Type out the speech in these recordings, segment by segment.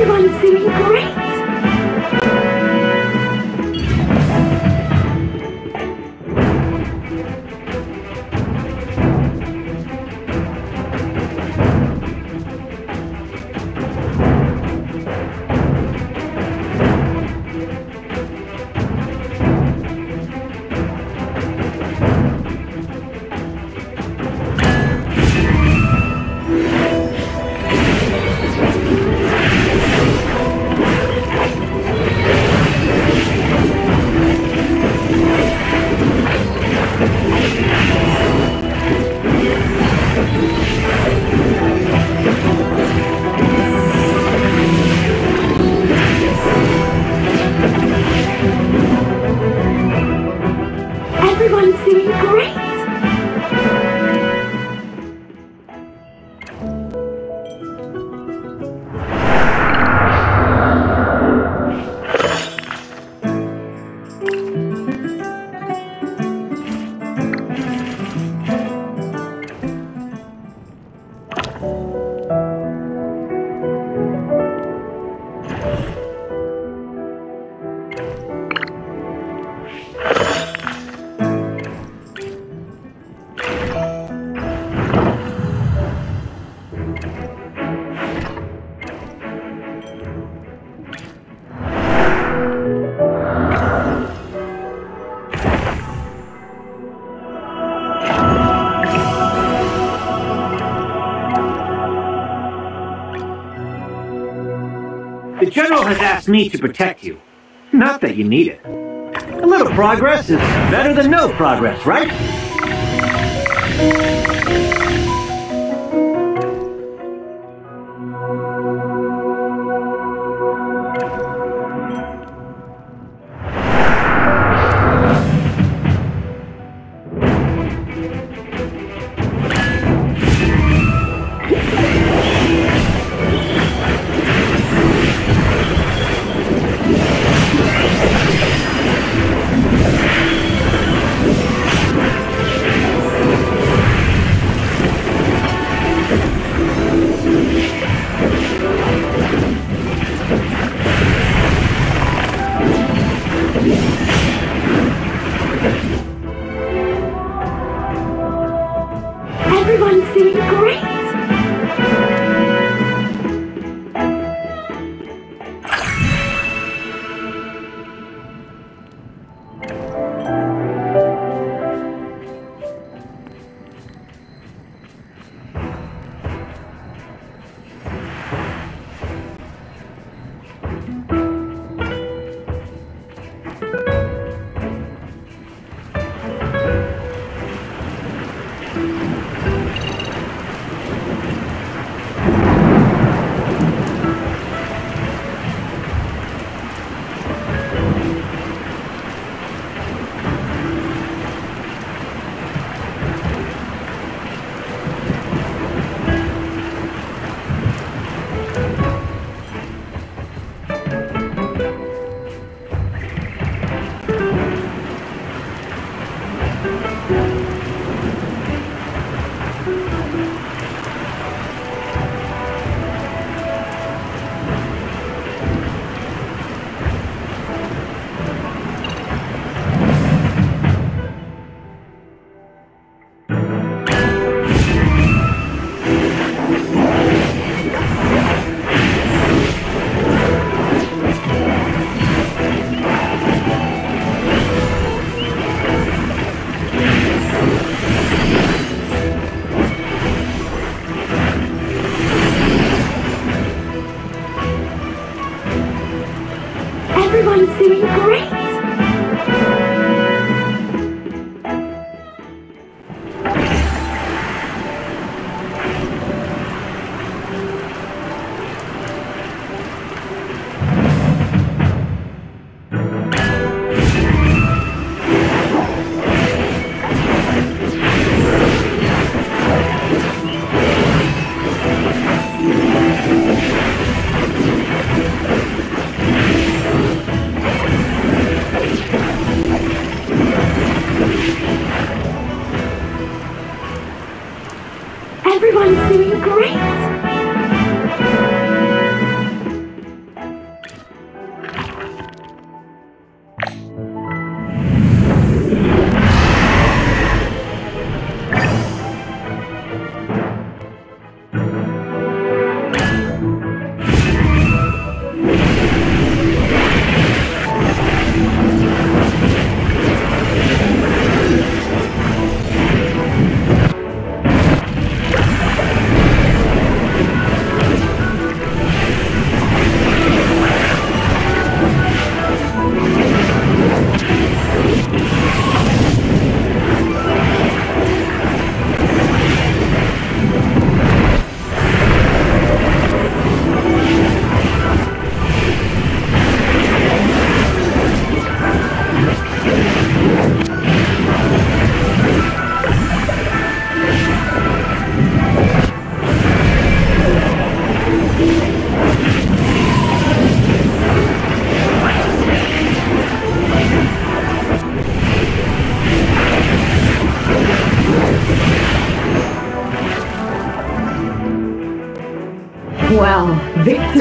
Everyone's doing great! Everyone's doing great! The General has asked me to protect you. Not that you need it. A little progress is better than no progress, right? Everyone's doing great! Everyone's doing great!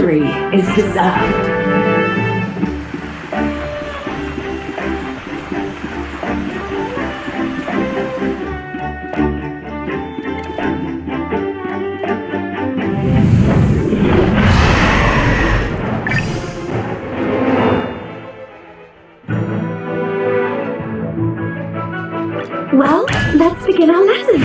victory is deserved. Well, let's begin our lesson.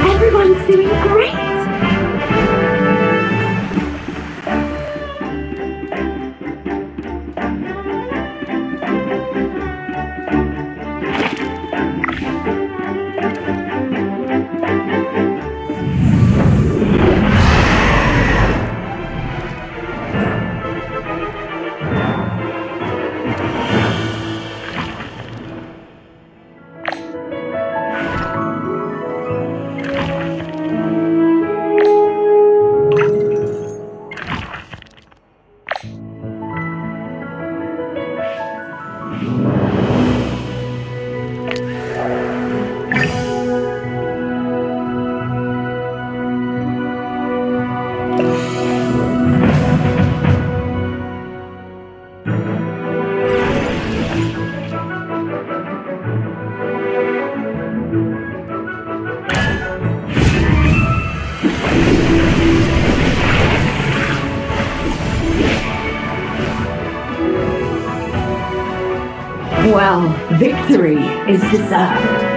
Everyone's doing great! Well, victory is deserved.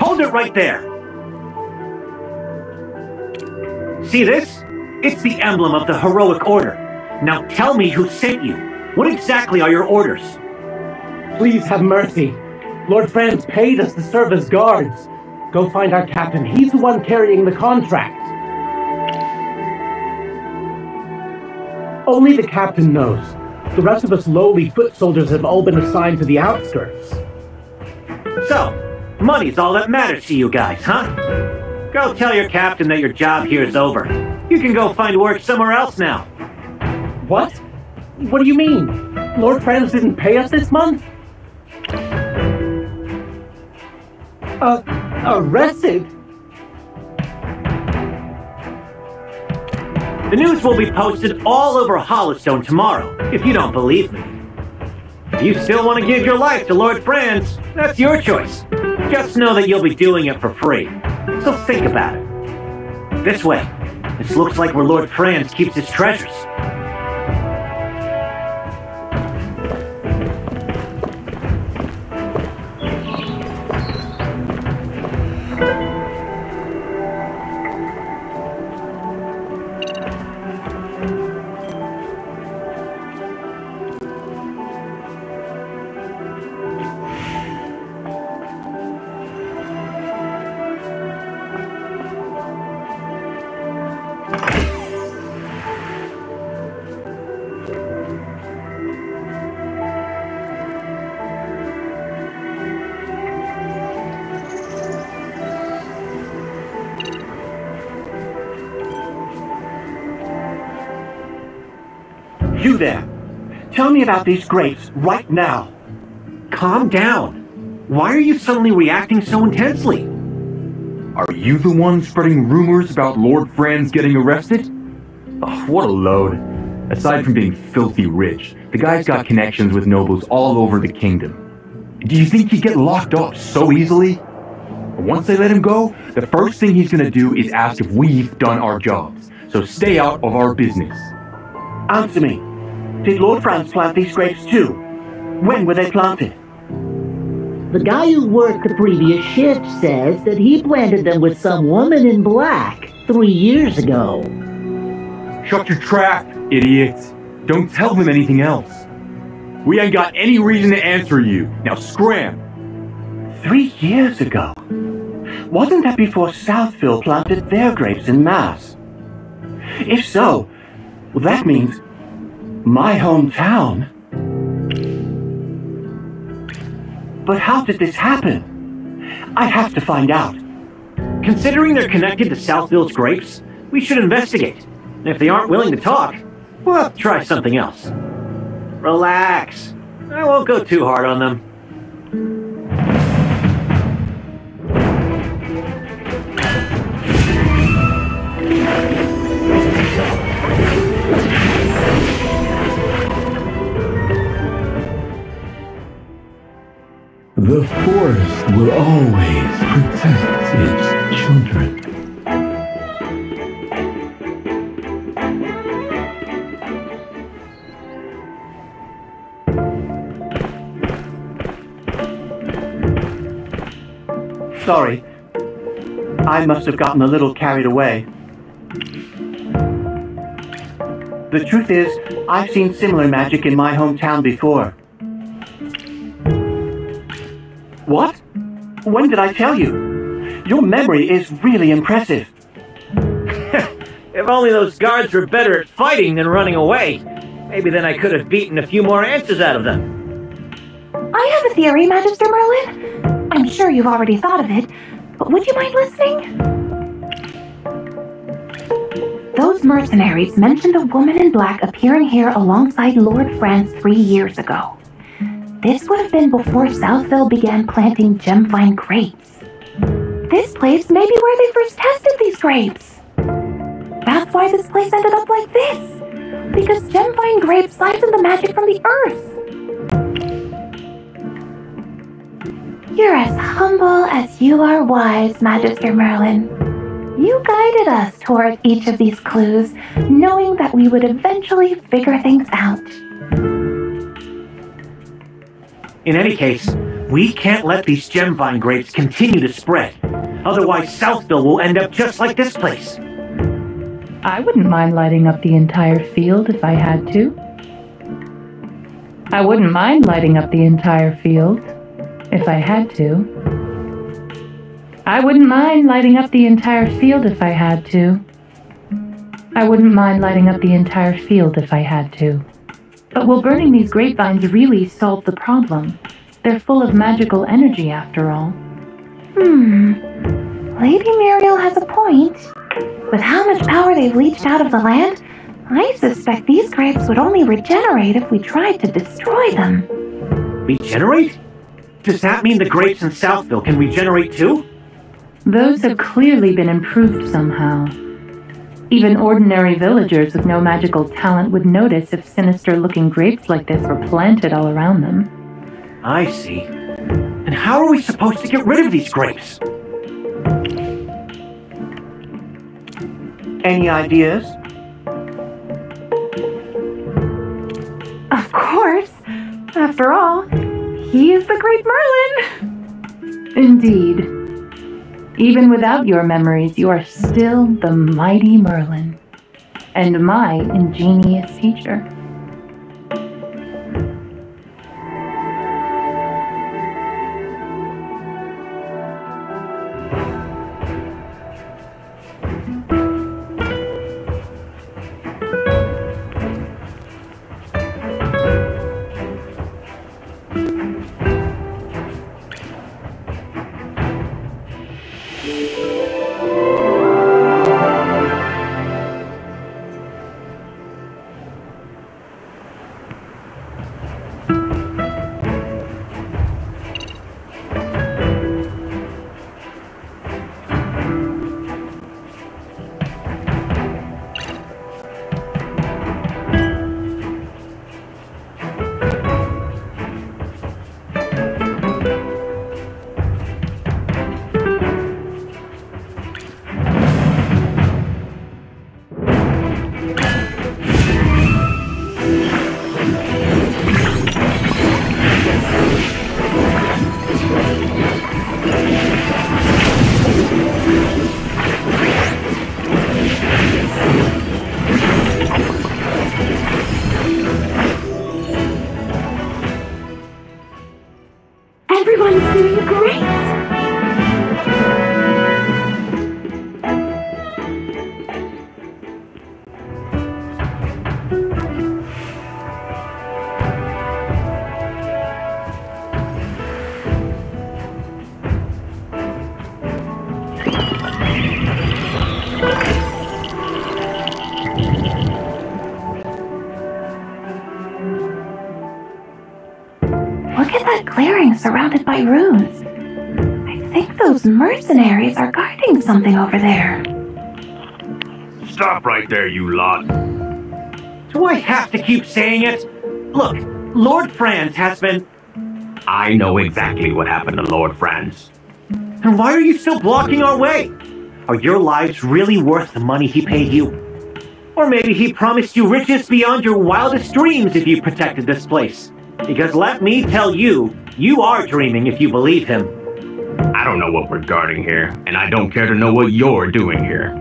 Hold it right there! See this? It's the emblem of the Heroic Order. Now tell me who sent you. What exactly are your orders? Please have mercy. Lord Franz paid us to serve as guards. Go find our captain. He's the one carrying the contract. Only the captain knows. The rest of us lowly foot soldiers have all been assigned to the outskirts. So, money's all that matters to you guys, huh? Go tell your captain that your job here is over. You can go find work somewhere else now. What? What do you mean? Lord Franz didn't pay us this month? Arrested? The news will be posted all over Hollowstone tomorrow, if you don't believe me. If you still want to give your life to Lord Franz, that's your choice. Just know that you'll be doing it for free. So think about it. This way. This looks like where Lord Franz keeps his treasures. You there! Tell me about these grapes right now! Calm down. Why are you suddenly reacting so intensely? Are you the one spreading rumors about Lord Franz getting arrested? Oh, what a load. Aside from being filthy rich, the guy's got connections with nobles all over the kingdom. Do you think he'd get locked up so easily? Once they let him go, the first thing he's gonna do is ask if we've done our jobs. So stay out of our business. Answer me. Did Lord Franz plant these grapes too? When were they planted? The guy who worked the previous shift says that he planted them with some woman in black 3 years ago. Shut your trap, idiot. Don't tell them anything else. We ain't got any reason to answer you. Now scram. 3 years ago? Wasn't that before Southville planted their grapes in mass? If so, well, that means my hometown. But how did this happen? I have to find out. Considering they're connected to Southville's grapes, we should investigate. And if they aren't willing to talk, we'll have to try something else. Relax. I won't go too hard on them. The forest will always protect its children. Sorry. I must have gotten a little carried away. The truth is, I've seen similar magic in my hometown before. What? When did I tell you? Your memory is really impressive. If only those guards were better at fighting than running away. Maybe then I could have beaten a few more answers out of them. I have a theory, Magister Merlin. I'm sure you've already thought of it, but would you mind listening? Those mercenaries mentioned a woman in black appearing here alongside Lord Franz 3 years ago. This would have been before Southville began planting gemvine grapes. This place may be where they first tested these grapes. That's why this place ended up like this. Because gemvine grapes siphon the magic from the earth. You're as humble as you are wise, Magister Merlin. You guided us toward each of these clues, knowing that we would eventually figure things out. In any case, we can't let these gemvine grapes continue to spread. Otherwise, Southville will end up just like this place. I wouldn't mind lighting up the entire field if I had to. I wouldn't mind lighting up the entire field if I had to. I wouldn't mind lighting up the entire field if I had to. I wouldn't mind lighting up the entire field if I had to. But will burning these grapevines really solve the problem? They're full of magical energy after all. Lady Muriel has a point. With how much power they've leached out of the land, I suspect these grapes would only regenerate if we tried to destroy them. Regenerate? Does that mean the grapes in Southville can regenerate too? Those have clearly been improved somehow. Even ordinary villagers with no magical talent would notice if sinister-looking grapes like this were planted all around them. I see. And how are we supposed to get rid of these grapes? Any ideas? Of course. After all, he is the Great Merlin. Indeed. Even without your memories, you are still the mighty Merlin, and my ingenious teacher. Everyone's doing great! Look at that clearing surrounded by runes. I think those mercenaries are guarding something over there. Stop right there, you lot. Do I have to keep saying it? Look, Lord Franz has been... I know exactly what happened to Lord Franz. And why are you still blocking our way? Are your lives really worth the money he paid you? Or maybe he promised you riches beyond your wildest dreams if you protected this place. Because let me tell you, you are dreaming if you believe him. I don't know what we're guarding here, and I don't care to know what you're doing here.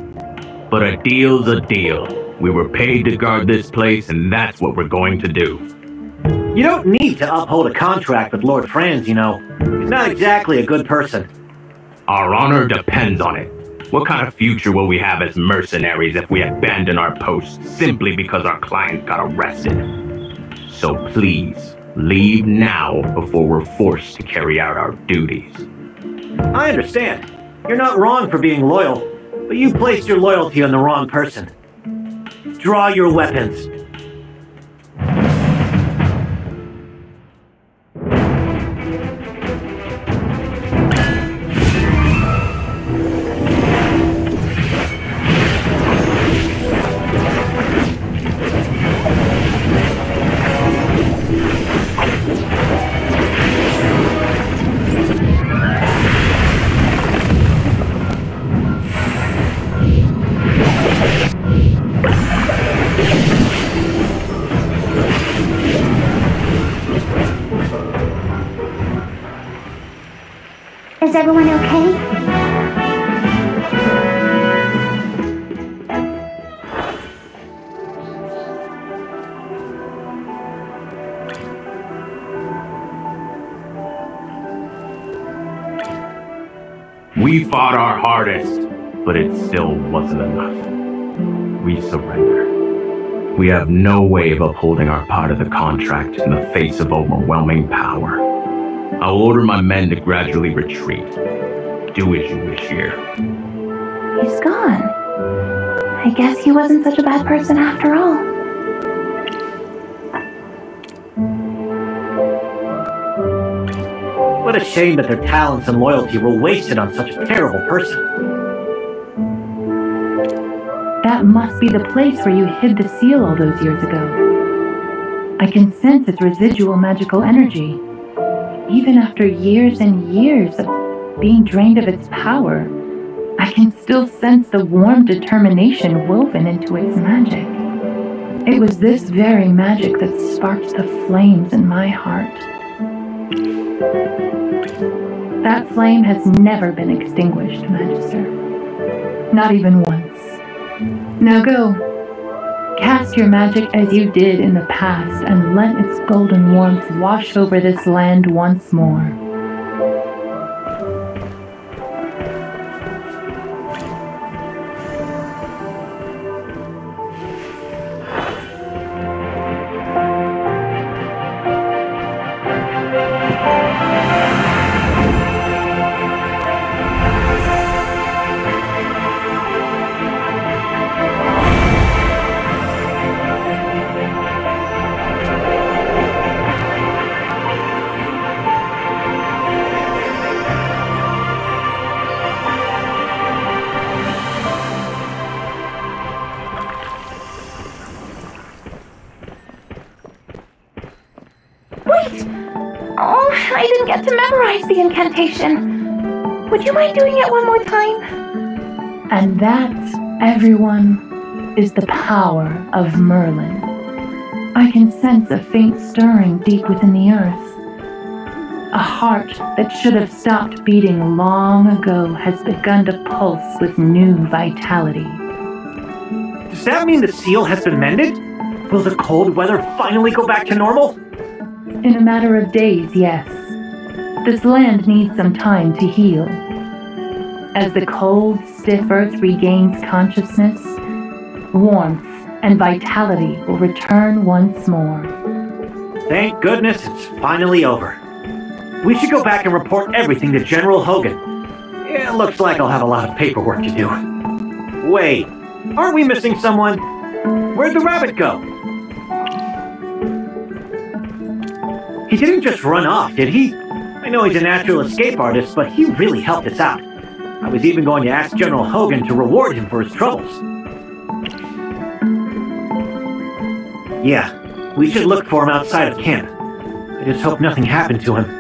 But a deal's a deal. We were paid to guard this place, and that's what we're going to do. You don't need to uphold a contract with Lord Franz, you know. He's not exactly a good person. Our honor depends on it. What kind of future will we have as mercenaries if we abandon our posts simply because our client got arrested? So please, leave now before we're forced to carry out our duties. I understand. You're not wrong for being loyal, but you placed your loyalty on the wrong person. Draw your weapons. Is everyone okay? We fought our hardest, but it still wasn't enough. We surrender. We have no way of upholding our part of the contract in the face of overwhelming power. I will order my men to gradually retreat. Do as you wish here. He's gone. I guess he wasn't such a bad person after all. What a shame that their talents and loyalty were wasted on such a terrible person. That must be the place where you hid the seal all those years ago. I can sense its residual magical energy. Even after years and years of being drained of its power, I can still sense the warm determination woven into its magic. It was this very magic that sparked the flames in my heart. That flame has never been extinguished, Magister. Not even once. Now go. Cast your magic as you did in the past and let its golden warmth wash over this land once more. I didn't get to memorize the incantation. Would you mind doing it one more time? And that, everyone, is the power of Merlin. I can sense a faint stirring deep within the earth. A heart that should have stopped beating long ago has begun to pulse with new vitality. Does that mean the seal has been mended? Will the cold weather finally go back to normal? In a matter of days, yes. This land needs some time to heal. As the cold, stiff earth regains consciousness, warmth and vitality will return once more. Thank goodness it's finally over. We should go back and report everything to General Hogan. It looks like I'll have a lot of paperwork to do. Wait, aren't we missing someone? Where'd the rabbit go? He didn't just run off, did he? I know he's a natural escape artist, but he really helped us out. I was even going to ask General Hogan to reward him for his troubles. Yeah, we should look for him outside of camp. I just hope nothing happened to him.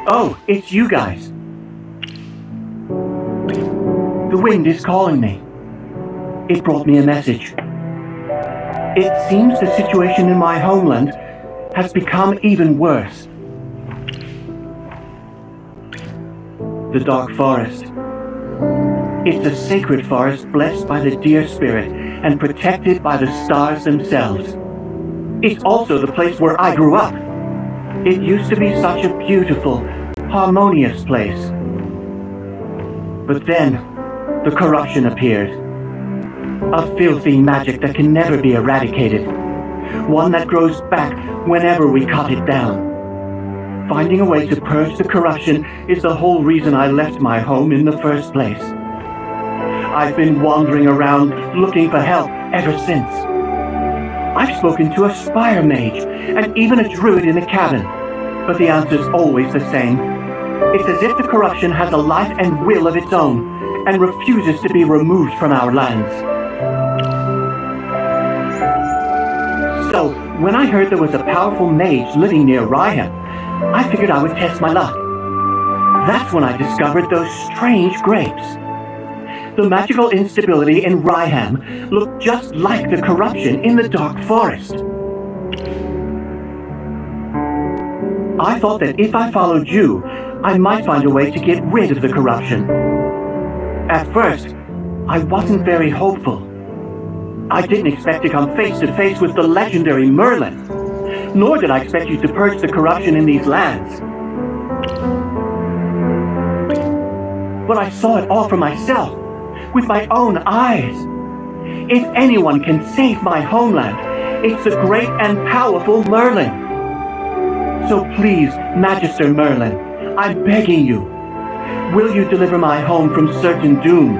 Oh, it's you guys. The wind is calling me. It brought me a message. It seems the situation in my homeland has become even worse. The Dark Forest. It's a sacred forest blessed by the Deer Spirit and protected by the stars themselves. It's also the place where I grew up. It used to be such a beautiful, harmonious place. But then, the corruption appeared. A filthy magic that can never be eradicated. One that grows back whenever we cut it down. Finding a way to purge the corruption is the whole reason I left my home in the first place. I've been wandering around looking for help ever since. I've spoken to a spire mage and even a druid in a cabin, but the answer's always the same. It's as if the corruption has a life and will of its own and refuses to be removed from our lands. So, when I heard there was a powerful mage living near Ryham, I figured I would test my luck. That's when I discovered those strange grapes. The magical instability in Ryham looked just like the corruption in the Dark Forest. I thought that if I followed you, I might find a way to get rid of the corruption. At first, I wasn't very hopeful. I didn't expect to come face to face with the legendary Merlin, nor did I expect you to purge the corruption in these lands. but I saw it all for myself, with my own eyes. If anyone can save my homeland, it's the great and powerful Merlin. So please, Magister Merlin, I'm begging you, will you deliver my home from certain doom,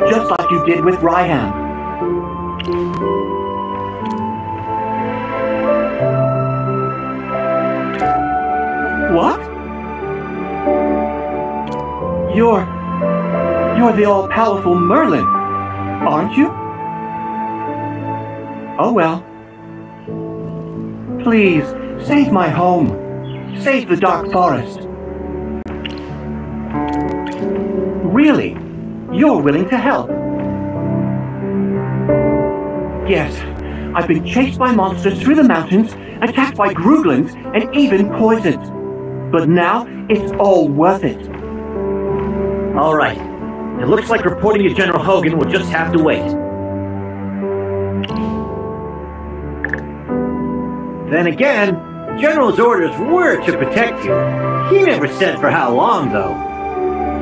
just like you did with Ryham? What? You're the all-powerful Merlin, aren't you? Oh well. Please, save my home. Save the Dark Forest. Really? You're willing to help? Yes, I've been chased by monsters through the mountains, attacked by Grooglins, and even poisoned. But now, it's all worth it. All right. It looks like reporting to General Hogan will just have to wait. Then again, General's orders were to protect you. He never said for how long, though.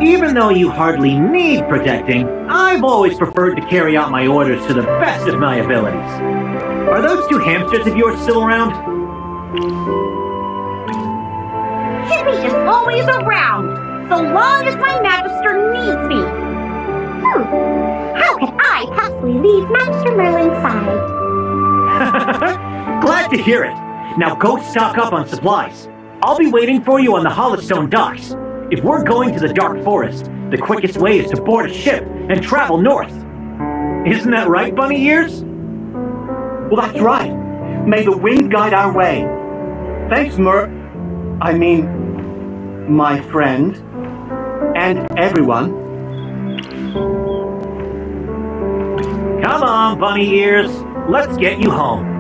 Even though you hardly need protecting, I've always preferred to carry out my orders to the best of my abilities. Are those two hamsters of yours still around? Chippy is always around, so long as my Magister needs me. How could I possibly leave Magister Merlin's side? Glad to hear it. Now go stock up on supplies. I'll be waiting for you on the Hollowstone docks. If we're going to the Dark Forest, the quickest way is to board a ship and travel north. Isn't that right, Bunny Ears? Well, that's right. May the wind guide our way. Thanks, my friend, and everyone. Come on, Bunny Ears. Let's get you home.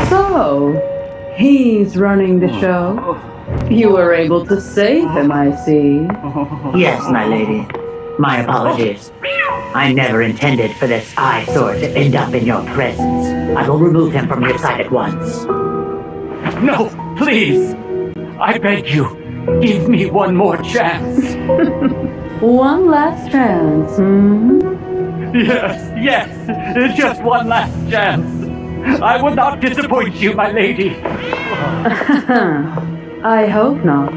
So, he's running the show. You were able to save him, I see. Yes, my lady. My apologies. I never intended for this eyesore to end up in your presence. I will remove him from your sight at once. No, please. I beg you, give me one more chance. One last chance, Yes, just one last chance. I will not disappoint you, my lady. I hope not,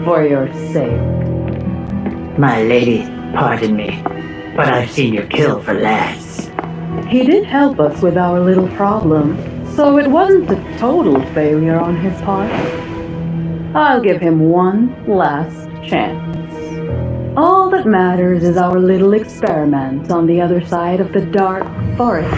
for your sake. My lady, pardon me, but I've seen you kill for less. He did help us with our little problem, so it wasn't a total failure on his part. I'll give him one last chance. All that matters is our little experiment on the other side of the Dark Forest.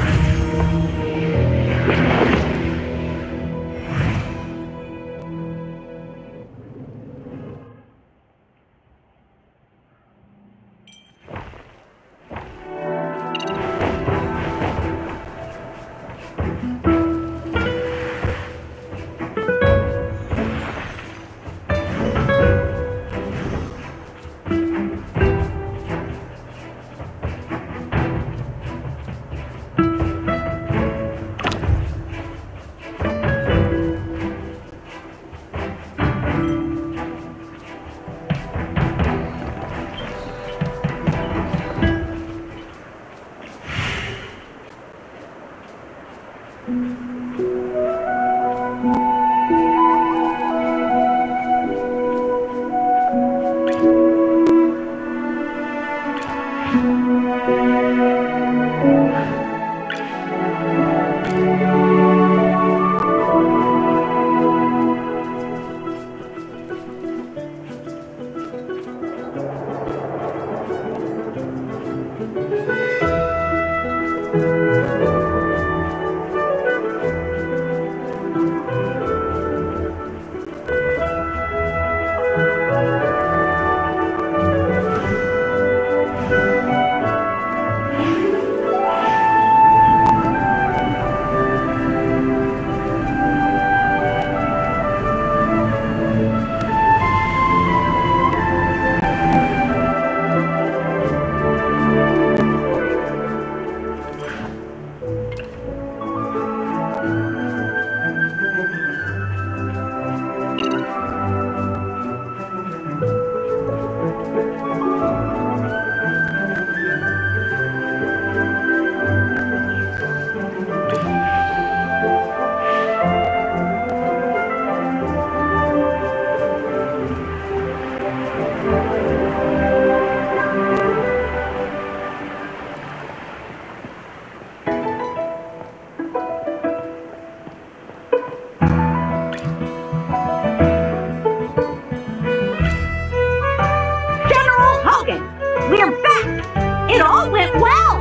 broken. We're back. It all went well.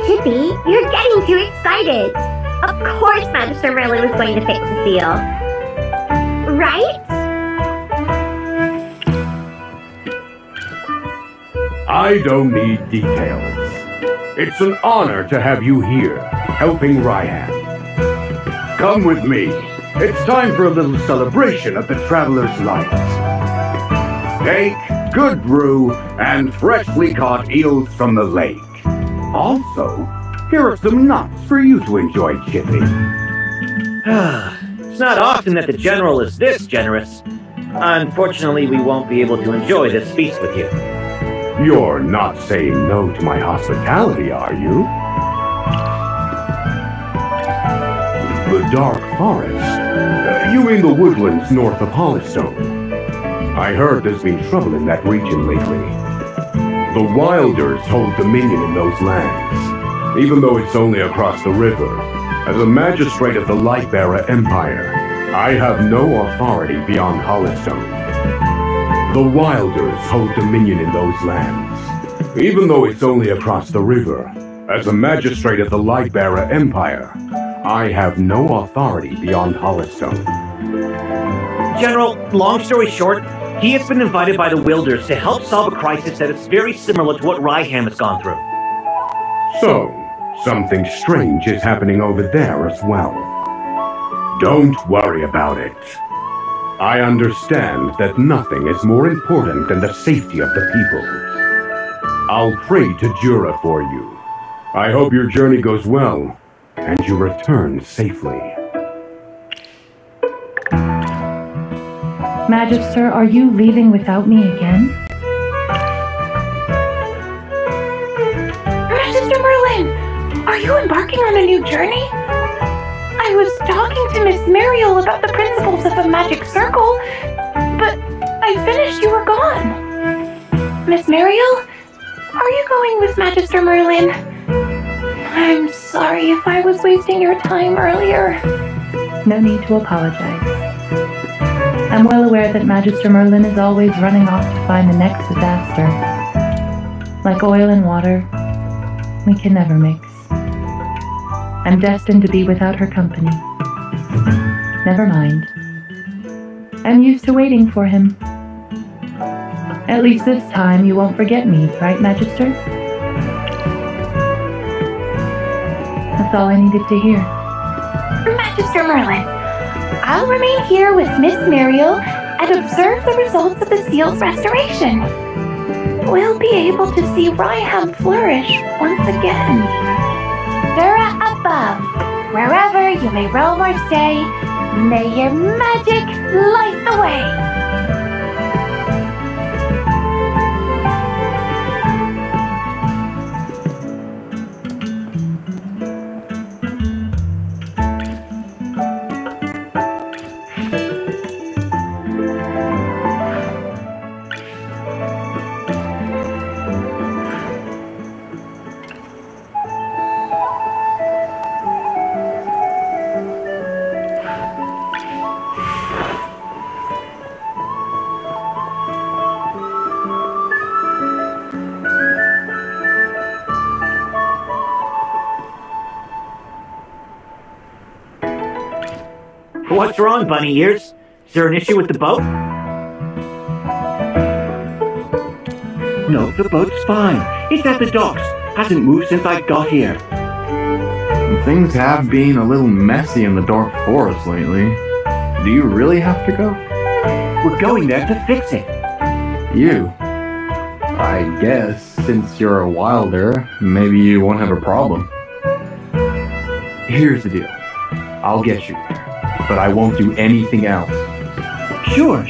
Chippy, you're getting too excited. Of course Magister Merlin was going to fix the seal. Right? I don't need details. It's an honor to have you here, helping Ryan. Come with me. It's time for a little celebration of the Traveler's Light. Steak, good brew, and freshly caught eels from the lake. Also, here are some nuts for you to enjoy, Chippy. It's not often that the General is this generous. Unfortunately, we won't be able to enjoy this feast with you. You're not saying no to my hospitality, are you? The Dark Forest? You mean the woodlands north of Hollystone? I heard there's been trouble in that region lately. The Wilders hold dominion in those lands, even though it's only across the river. As a magistrate of the Lightbearer Empire, I have no authority beyond Hollystone. The Wilders hold dominion in those lands, even though it's only across the river. As a magistrate of the Lightbearer Empire, I have no authority beyond Hollystone. General, long story short, he has been invited by the Wilders to help solve a crisis that is very similar to what Ryham has gone through. So, something strange is happening over there as well. Don't worry about it. I understand that nothing is more important than the safety of the people. I'll pray to Jura for you. I hope your journey goes well, and you return safely. Magister, are you leaving without me again? Magister Merlin, are you embarking on a new journey? I was talking to Miss Muriel about the principles of a magic circle, but I finished you were gone. Miss Muriel, are you going with Magister Merlin? I'm sorry if I was wasting your time earlier. No need to apologize. I'm well aware that Magister Merlin is always running off to find the next disaster. Like oil and water, we can never mix. I'm destined to be without her company. Never mind. I'm used to waiting for him. At least this time you won't forget me, right, Magister? That's all I needed to hear. Magister Merlin, I'll remain here with Miss Muriel and observe the results of the seal's restoration. We'll be able to see Ryham flourish once again. Dura above, wherever you may roam or stay, may your magic light the way. What's wrong, Bunny Ears? Is there an issue with the boat? No, the boat's fine. It's at the docks. Hasn't moved since I got here. Things have been a little messy in the Dark Forest lately. Do you really have to go? We're going there to fix it. You? I guess, since you're a Wilder, maybe you won't have a problem. Here's the deal. I'll get you there, but I won't do anything else. Sure.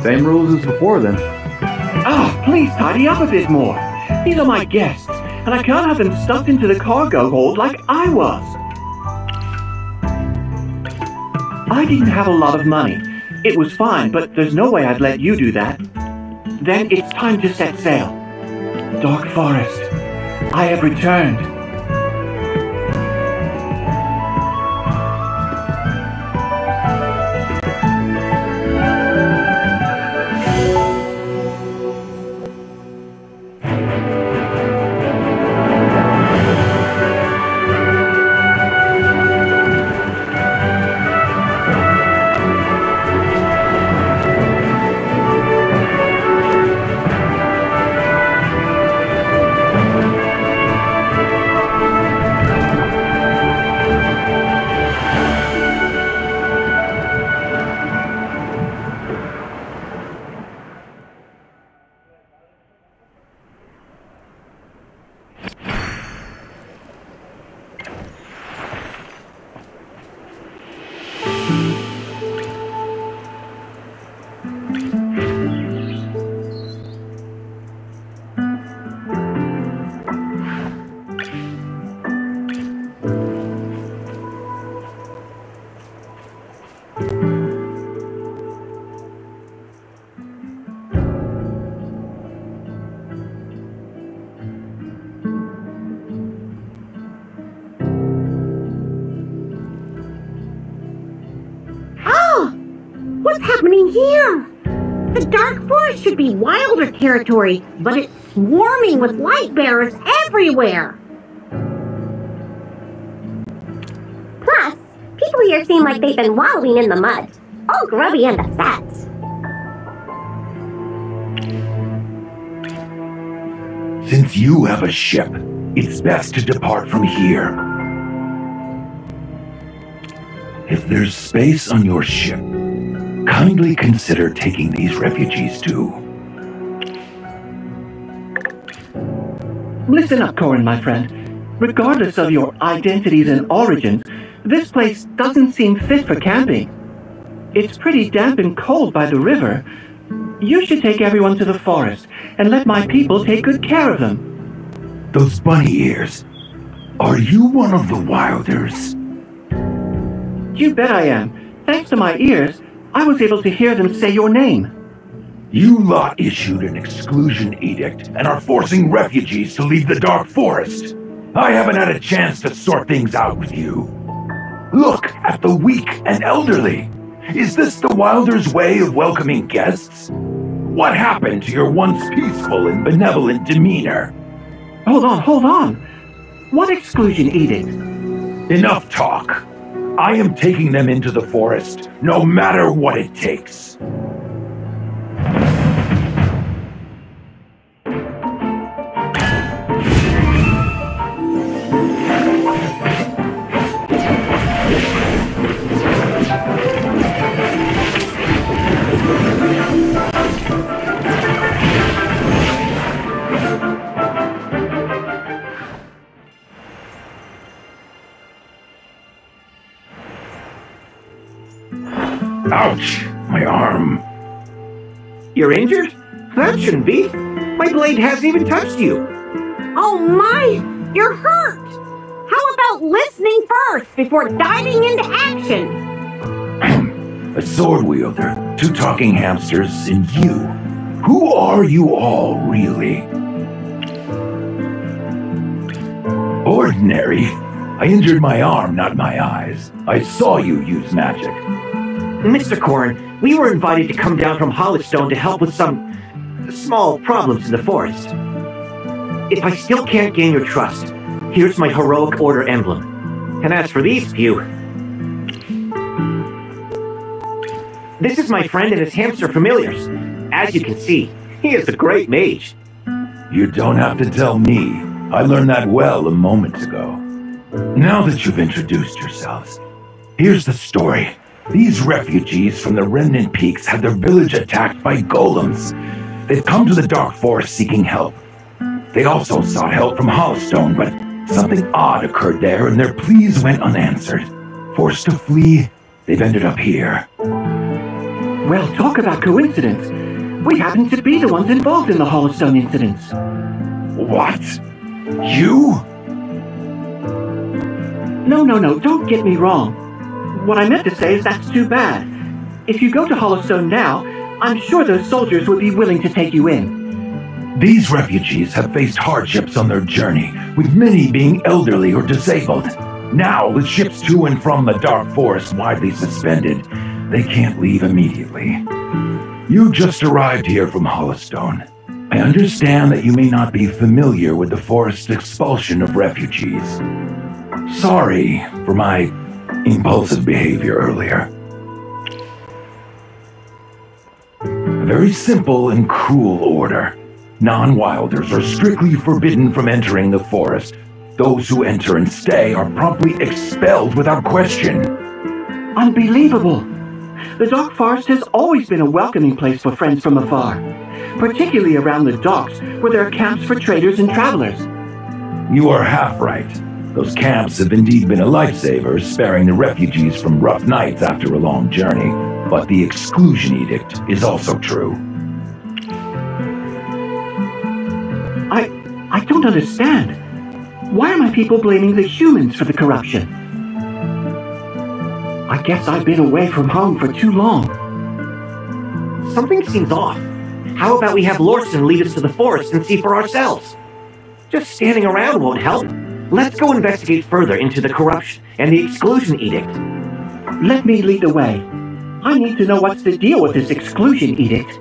Same rules as before, then. Please tidy up a bit more. These are my guests, and I can't have them stuffed into the cargo hold like I was. I didn't have a lot of money. It was fine, but there's no way I'd let you do that. Then it's time to set sail. Dark Forest, I have returned. happening here? The Dark Forest should be wilder territory, but it's swarming with light bearers everywhere. Plus, people here seem like they've been wallowing in the mud, all grubby and upset. Since you have a ship, it's best to depart from here. If there's space on your ship, kindly consider taking these refugees too. Listen up, Corin, my friend. Regardless of your identities and origins, this place doesn't seem fit for camping. It's pretty damp and cold by the river. You should take everyone to the forest and let my people take good care of them. Those bunny ears. Are you one of the Wilders? You bet I am. Thanks to my ears, I was able to hear them say your name. You lot issued an exclusion edict and are forcing refugees to leave the Dark Forest. I haven't had a chance to sort things out with you. Look at the weak and elderly. Is this the Wilders' way of welcoming guests? What happened to your once peaceful and benevolent demeanor? Hold on. What exclusion edict? Enough talk. I am taking them into the forest, no matter what it takes. Ouch! My arm. You're injured? That shouldn't be. My blade hasn't even touched you. Oh my! You're hurt! How about listening first before diving into action? A sword wielder, 2 talking hamsters, and you. Who are you all, really? Ordinary? I injured my arm, not my eyes. I saw you use magic. Mr. Corin, we were invited to come down from Hollowstone to help with some small problems in the forest. If I still can't gain your trust, here's my heroic order emblem. And as for these few... This is my friend and his hamster familiars. As you can see, he is a great mage. You don't have to tell me. I learned that well a moment ago. Now that you've introduced yourselves, here's the story. These refugees from the Remnant Peaks had their village attacked by golems. They've come to the Dark Forest seeking help. They also sought help from Hollowstone, but something odd occurred there and their pleas went unanswered. Forced to flee, they've ended up here. Well, talk about coincidence. We happen to be the ones involved in the Hollowstone incidents. What? You? No, don't get me wrong. What I meant to say is that's too bad. If you go to Hollowstone now, I'm sure those soldiers would be willing to take you in. These refugees have faced hardships on their journey, with many being elderly or disabled. Now, with ships to and from the Dark Forest widely suspended, they can't leave immediately. You just arrived here from Hollowstone. I understand that you may not be familiar with the forest's expulsion of refugees. Sorry for my impulsive behavior earlier. A very simple and cruel order. Non-wilders are strictly forbidden from entering the forest. Those who enter and stay are promptly expelled without question. Unbelievable! The Dark Forest has always been a welcoming place for friends from afar, particularly around the docks where there are camps for traders and travelers. You are half right. Those camps have indeed been a lifesaver, sparing the refugees from rough nights after a long journey. But the exclusion edict is also true. I don't understand. Why are my people blaming the humans for the corruption? I guess I've been away from home for too long. Something seems off. How about we have Lorson lead us to the forest and see for ourselves? Just standing around won't help. Let's go investigate further into the corruption and the exclusion edict. Let me lead the way. I need to know what's the deal with this exclusion edict.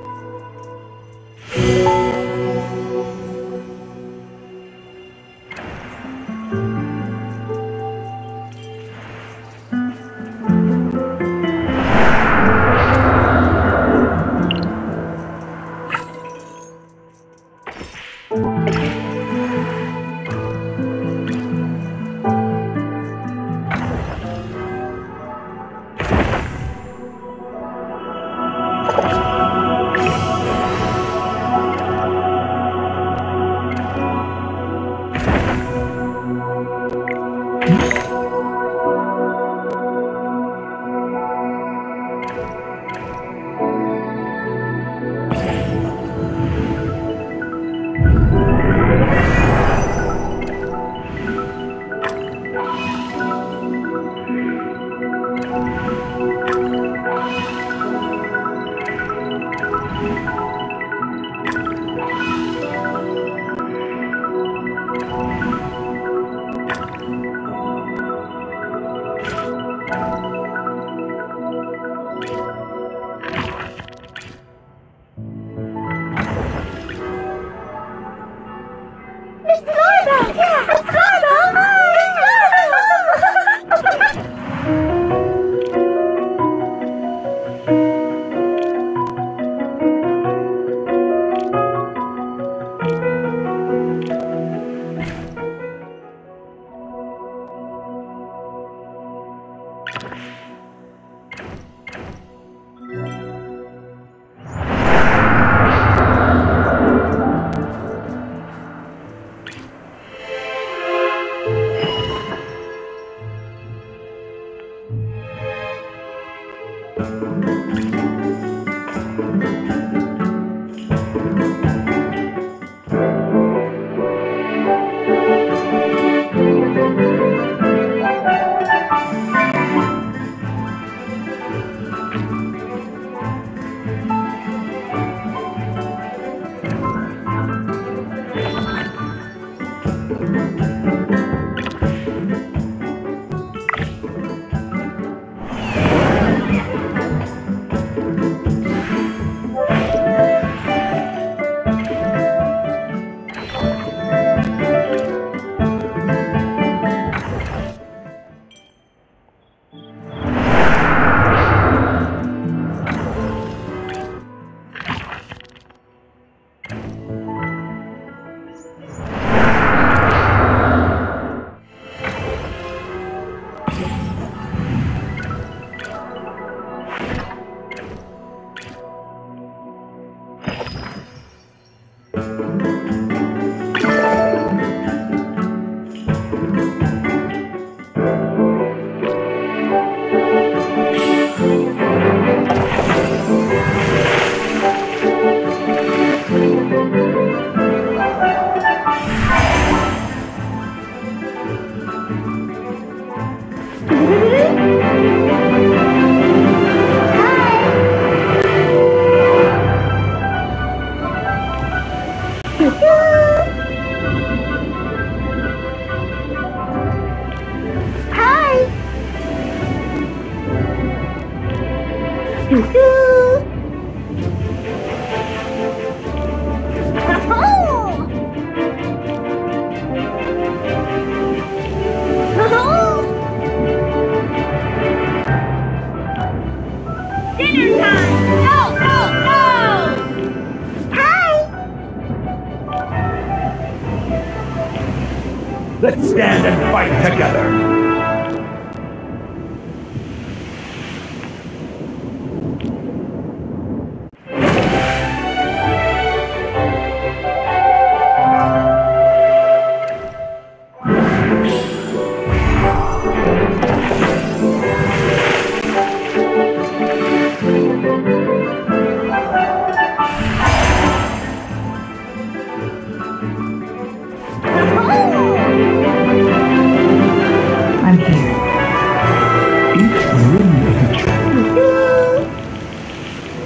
Let's stand and fight together!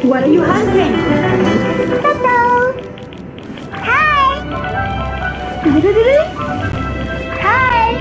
What are you hunting? Hello. Hi. Hi.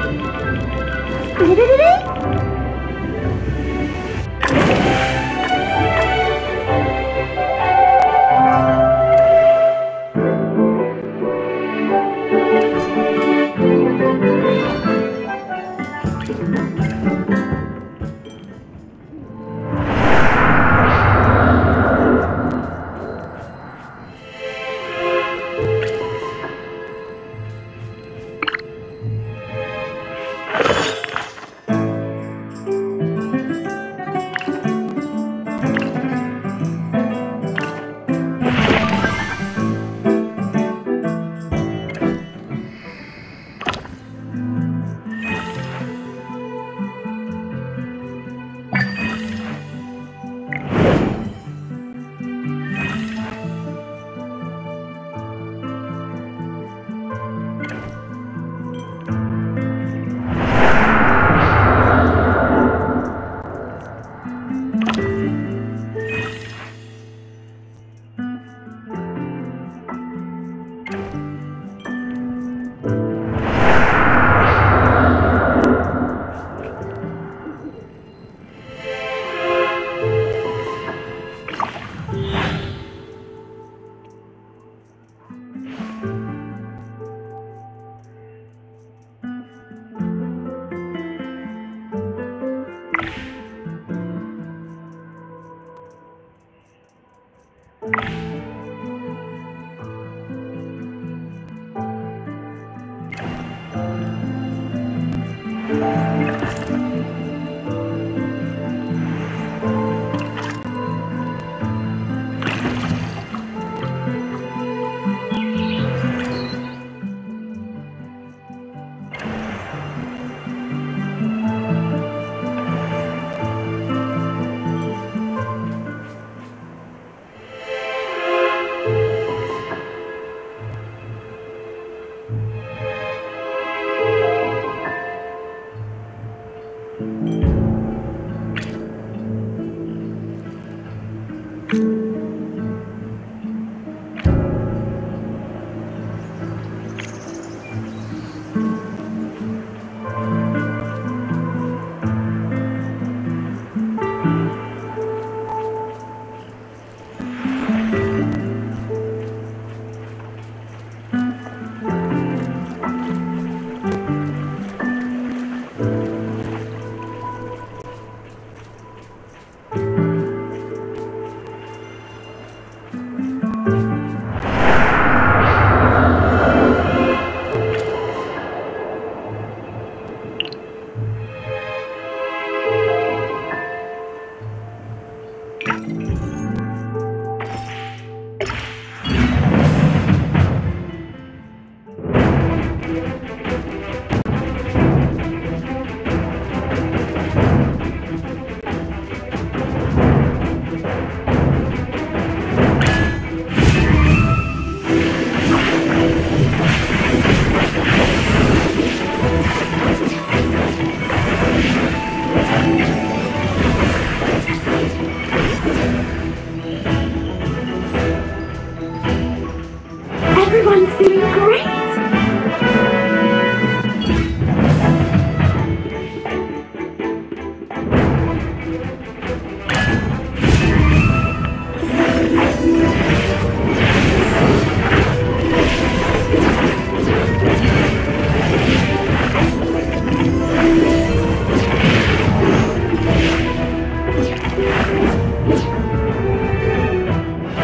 Everyone's doing great!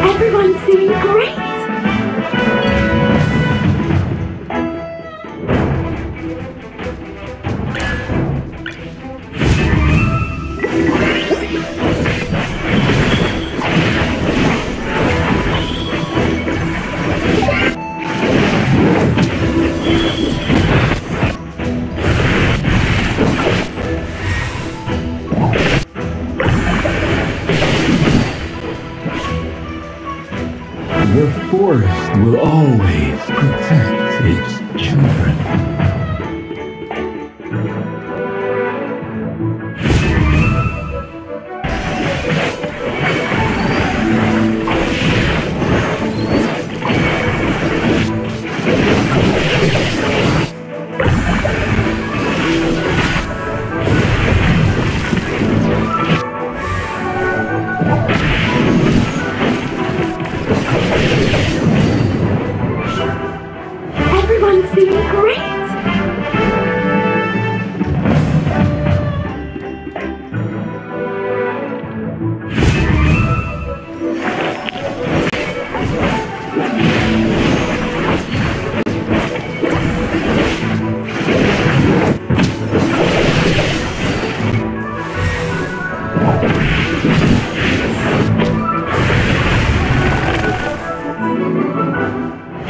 Everyone's doing great! The forest will always protect its children. Everyone's doing great!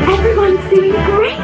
Everyone's doing great!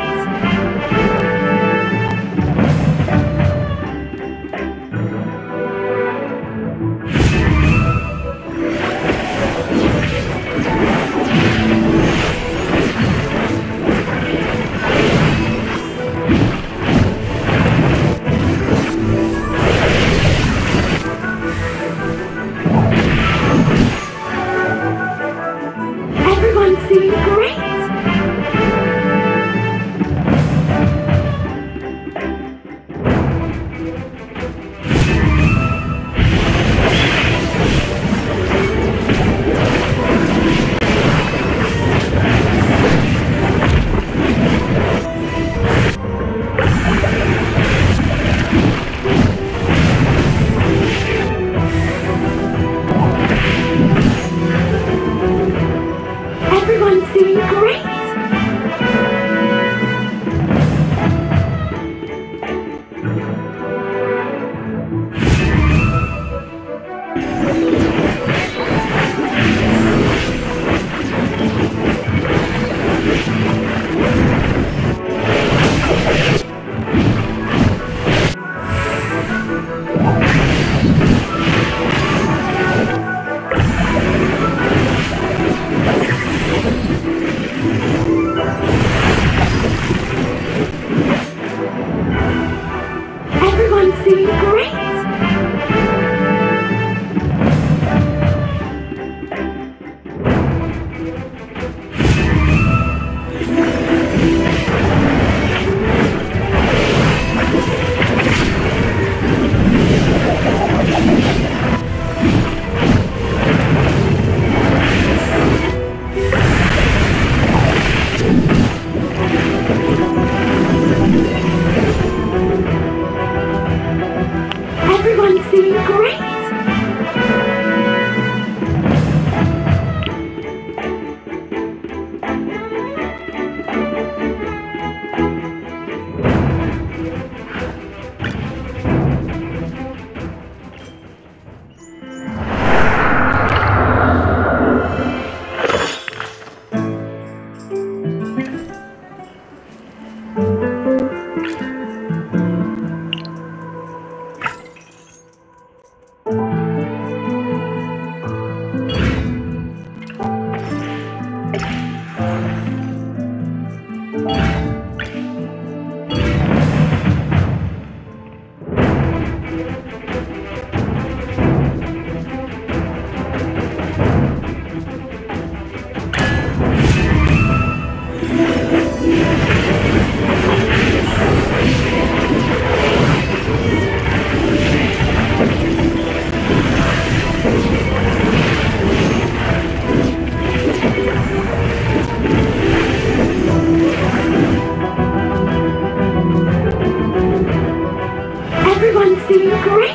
doing great!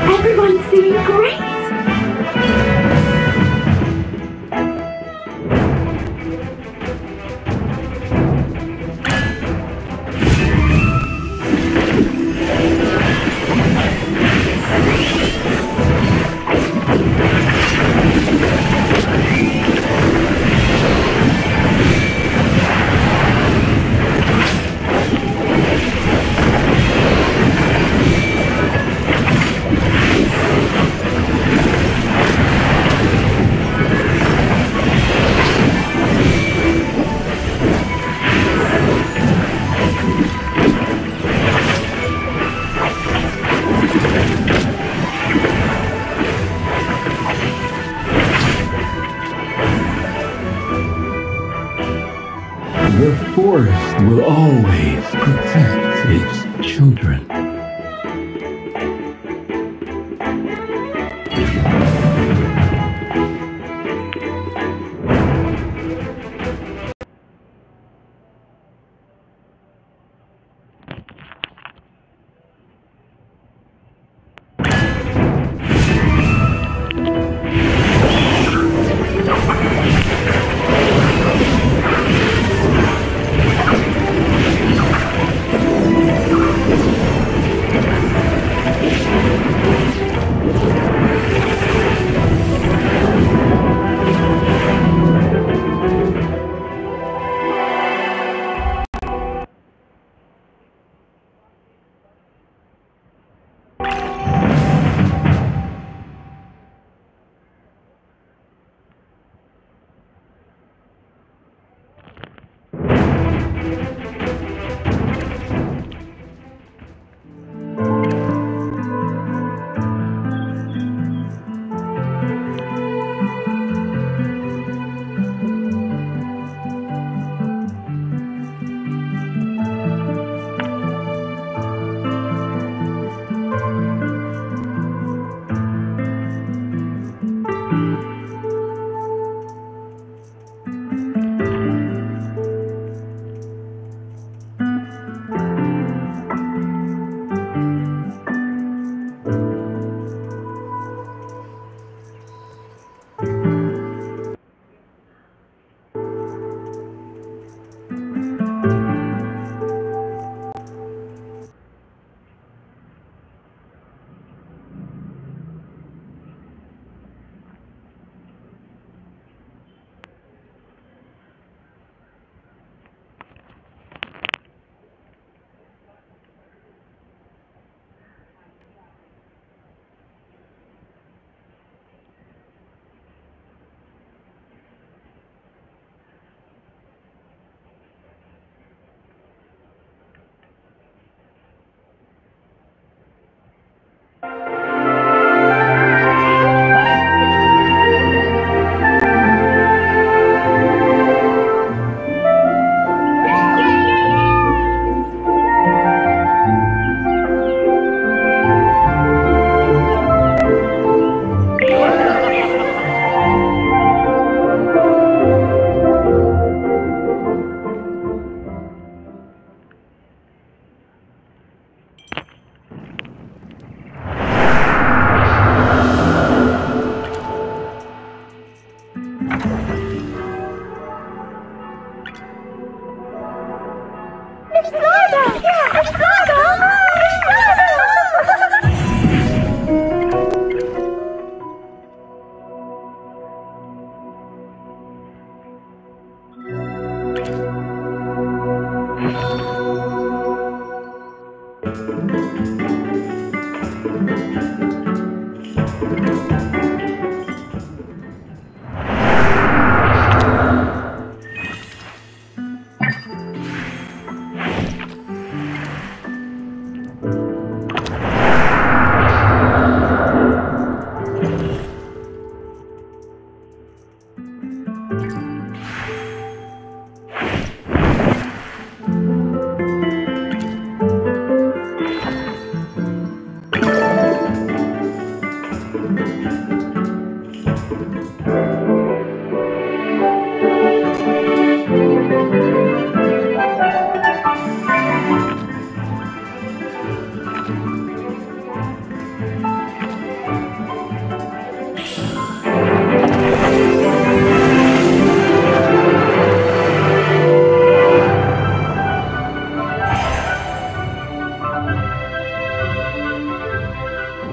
Everyone's doing great! The forest will always protect its children.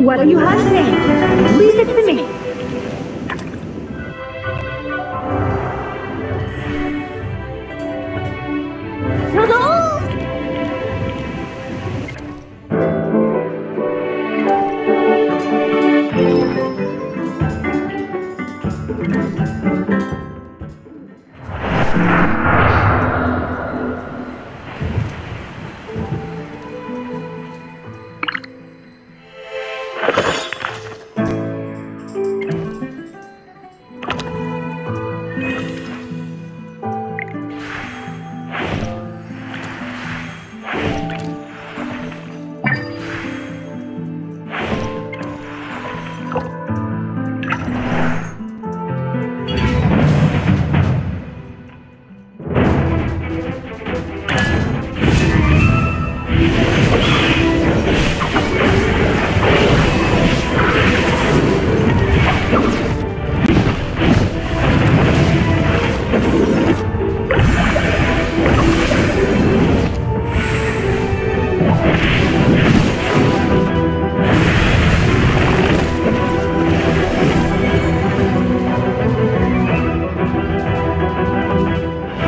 What do you have to say? Leave it to me. Hello?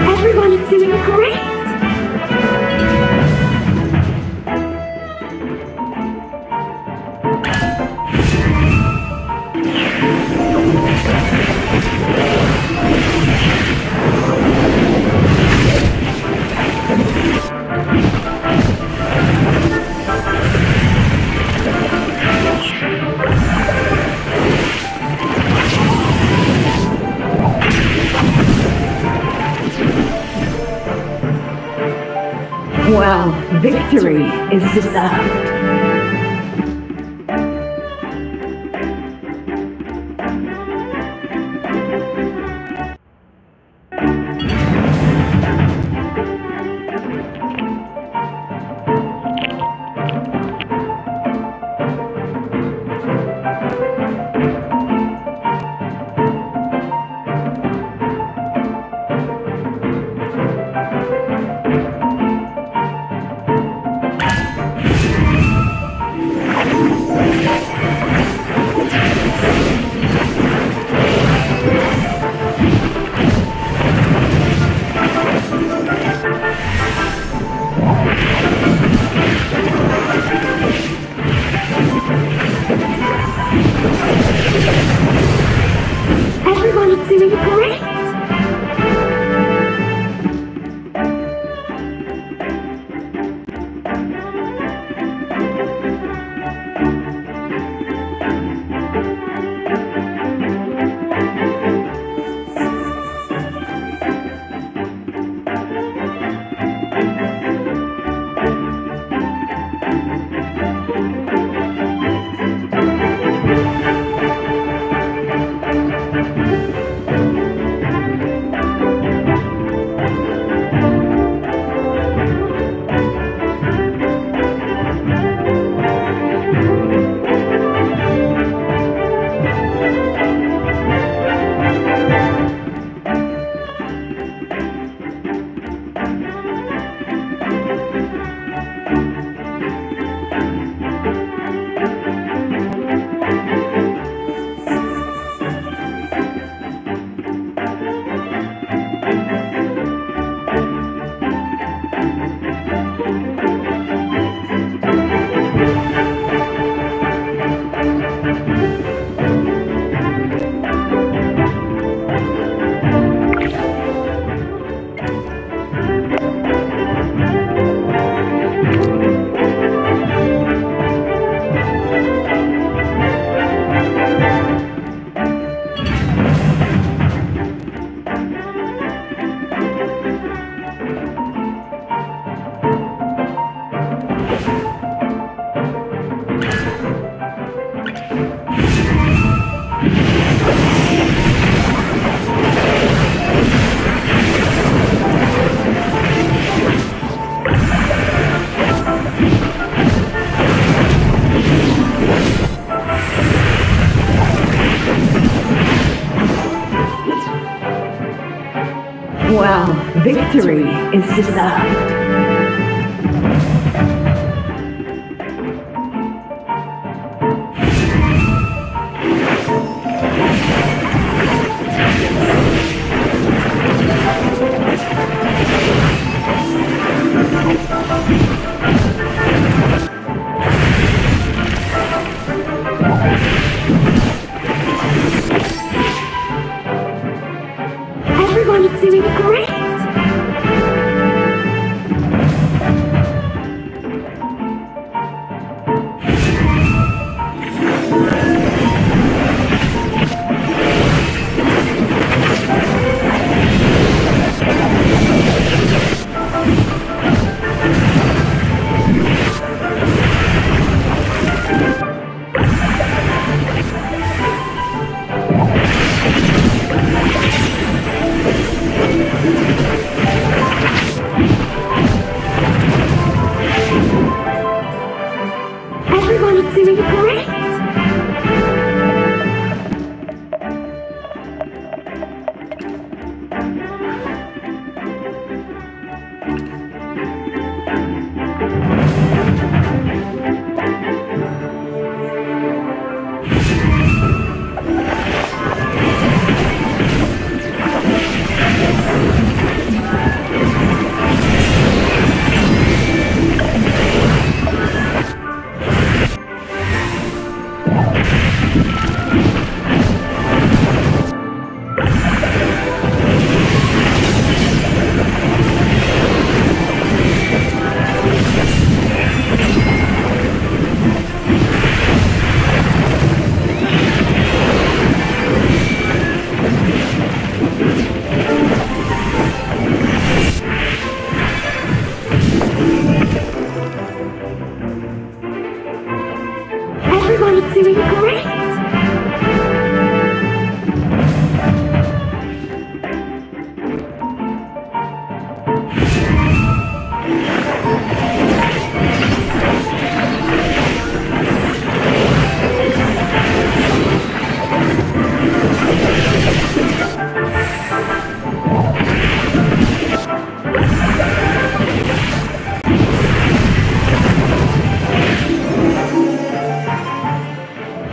Everyone's doing great! Well, victory is deserved. Well, victory is deserved. Everyone's doing great! Everyone's doing great! Everyone's doing great!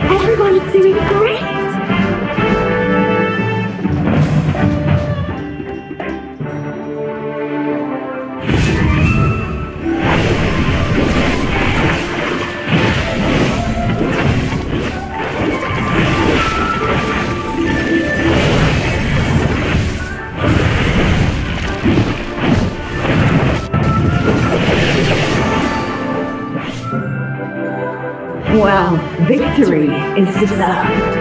Everyone's doing great! Well, victory is deserved.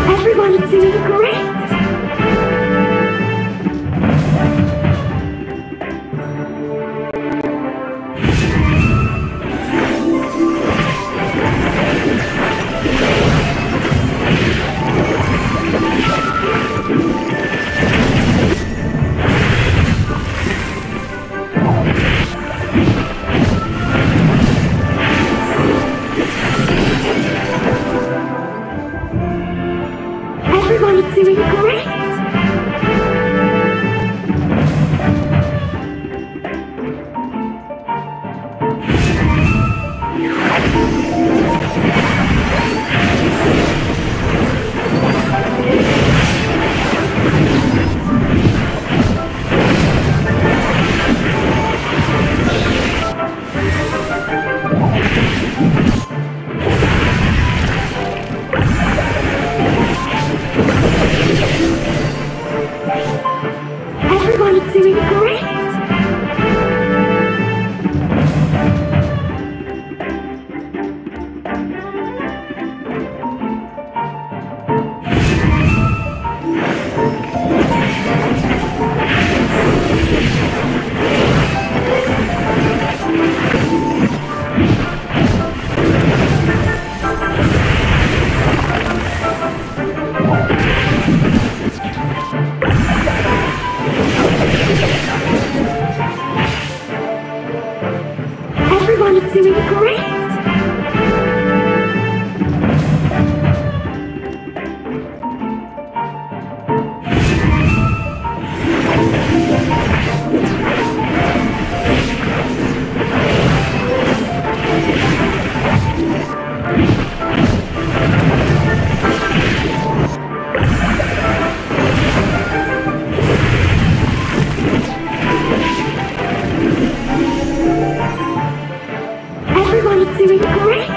Everyone's doing great! doing great! Everyone's doing great!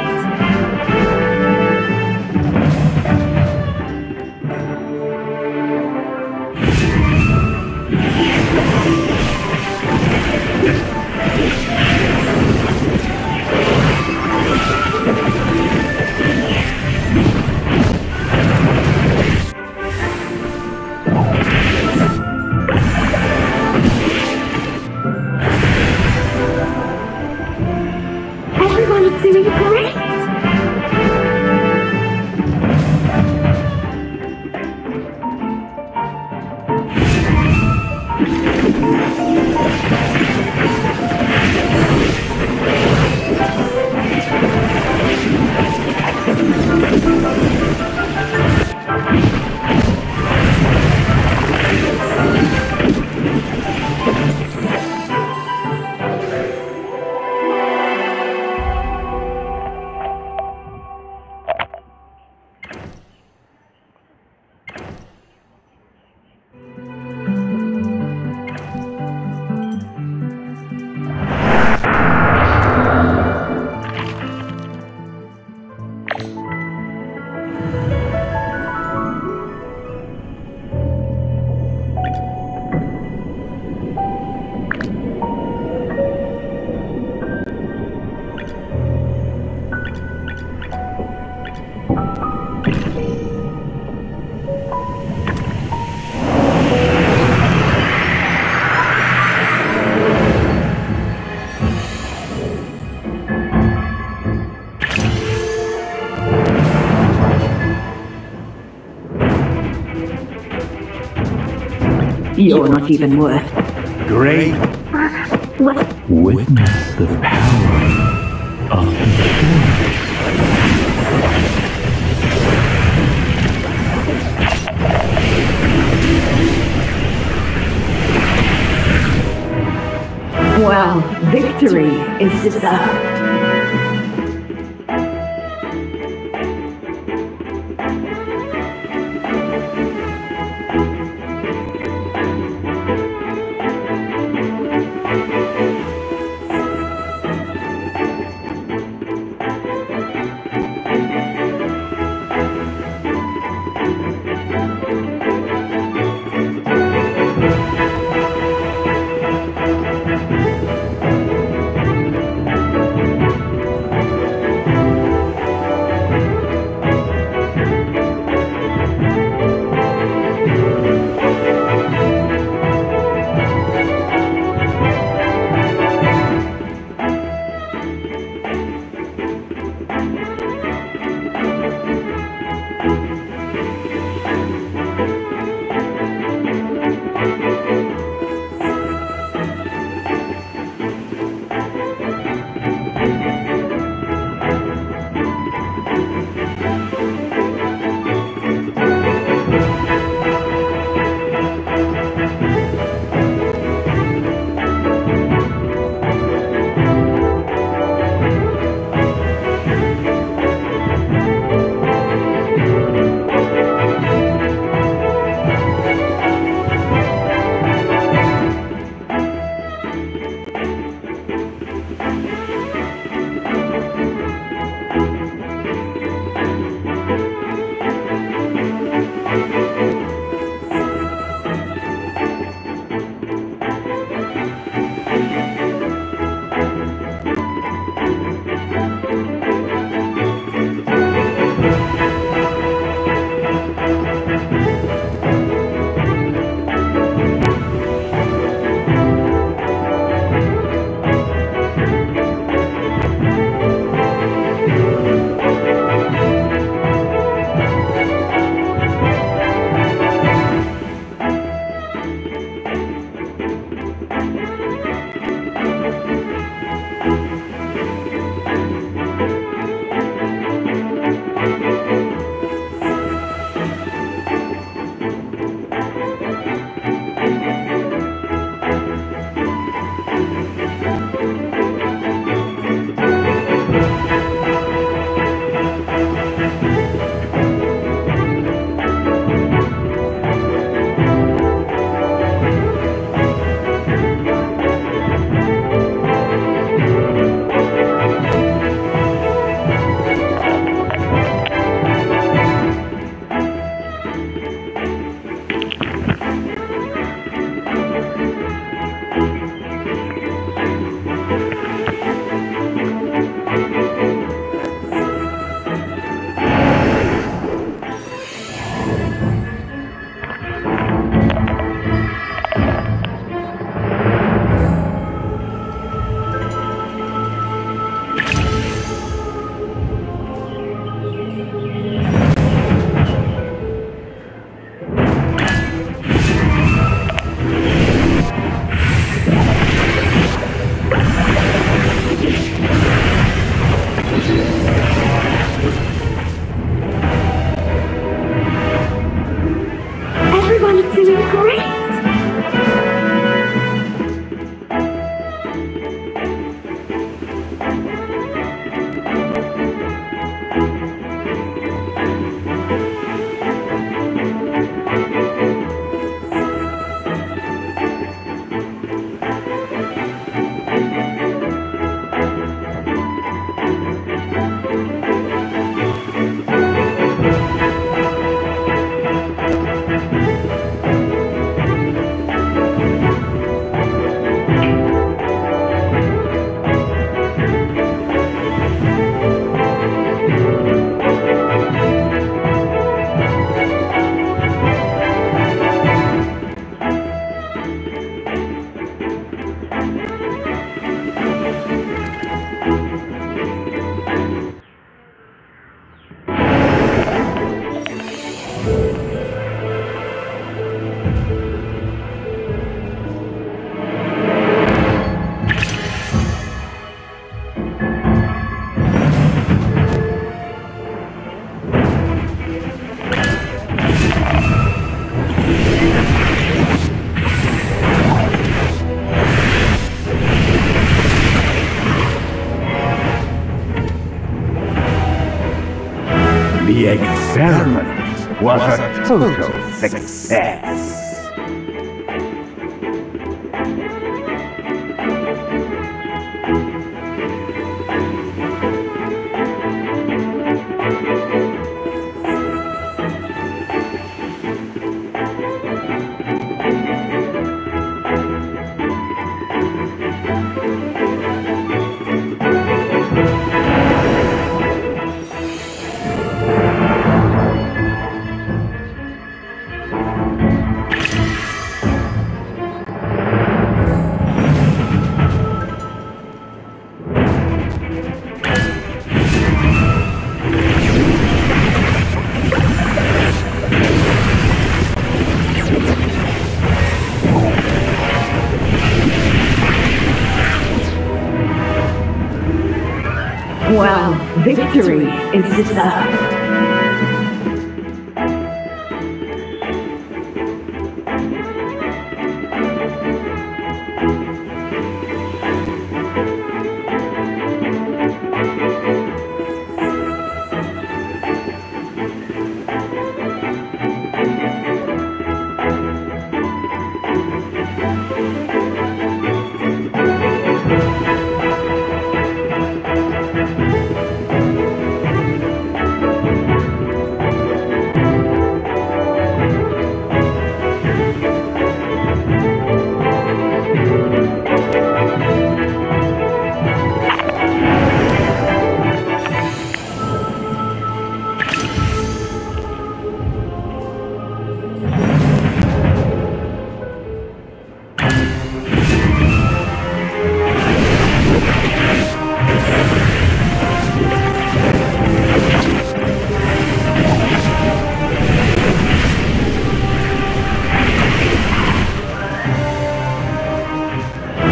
Everyone's doing great! You're not even worth. Great. What? Witness the power of the force. Well, victory is deserved. The experiment was a total success. Well, victory is the...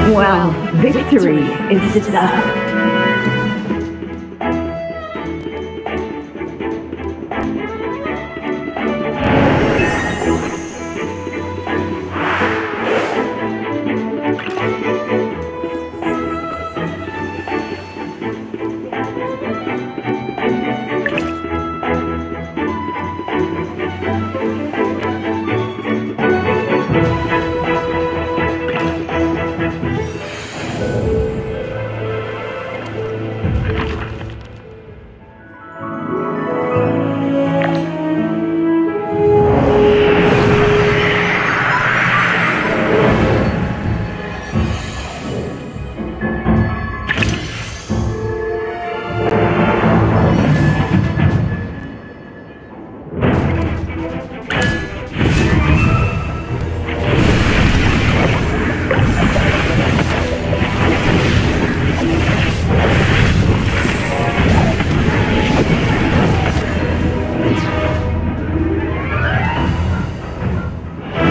Well, victory is the...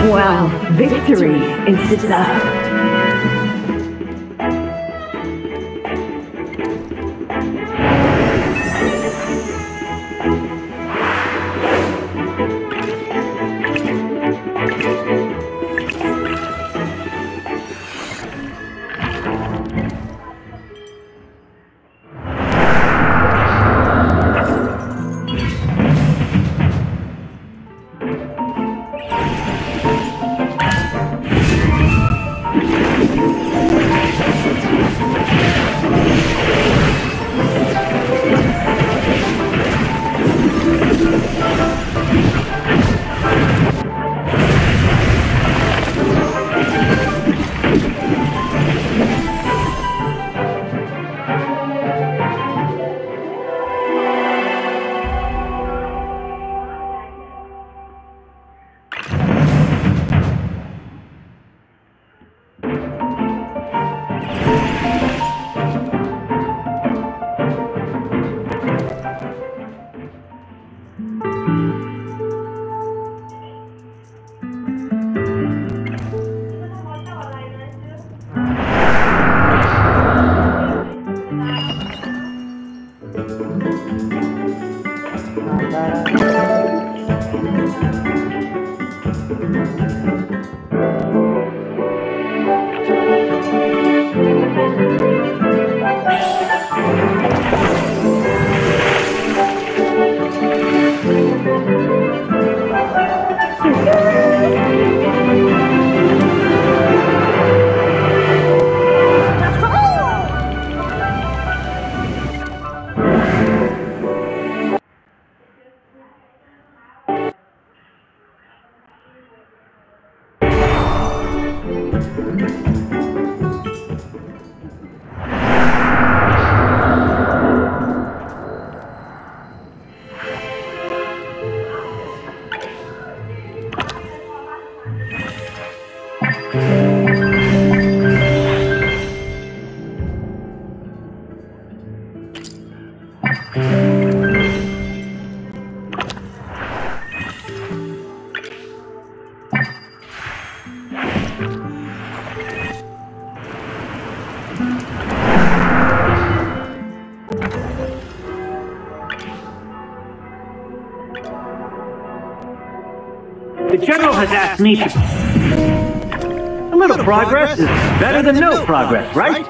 Well, victory is the... General has asked me to... A little progress is better than no progress, right?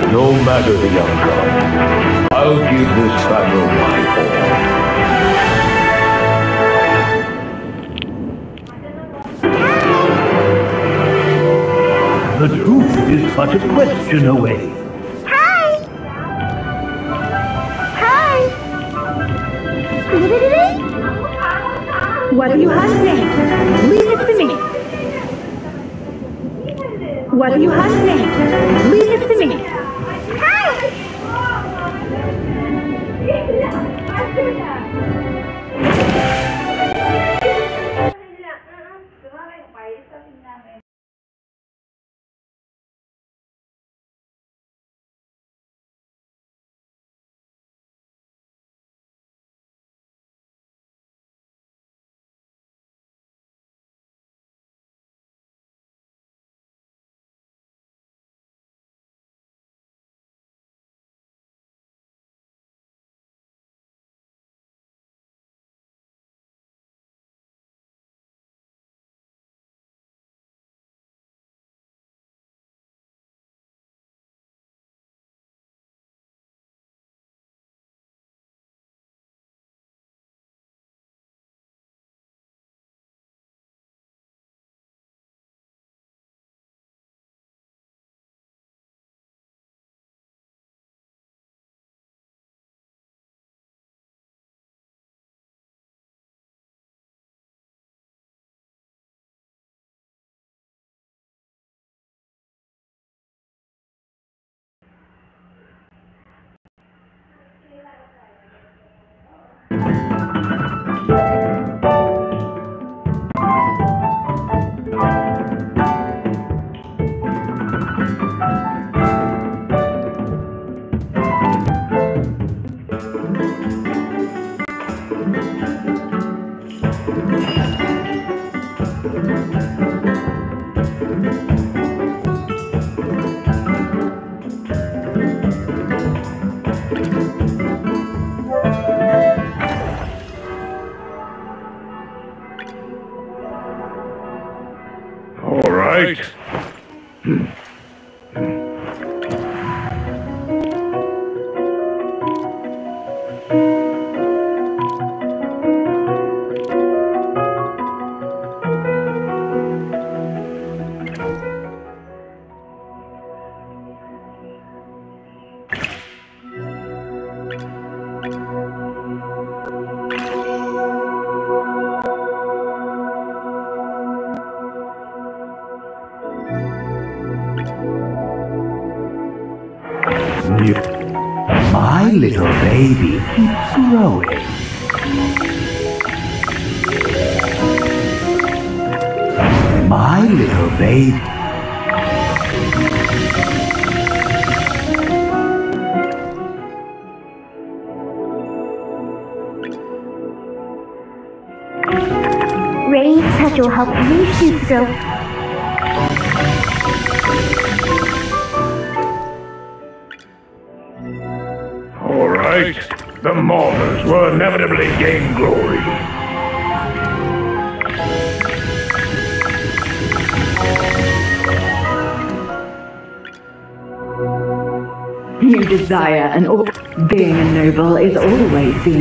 No matter the outcome, I'll give this battle my all. The truth is but a question away. Hi! Hi! What are you hunting? Leave it to me. What are you hunting? Leave it to me. All right. My little baby keeps growing. My little baby. Rain touch will help new shoots grow. All right. The Maulers will inevitably gain glory. You desire an order. Being a noble is always the...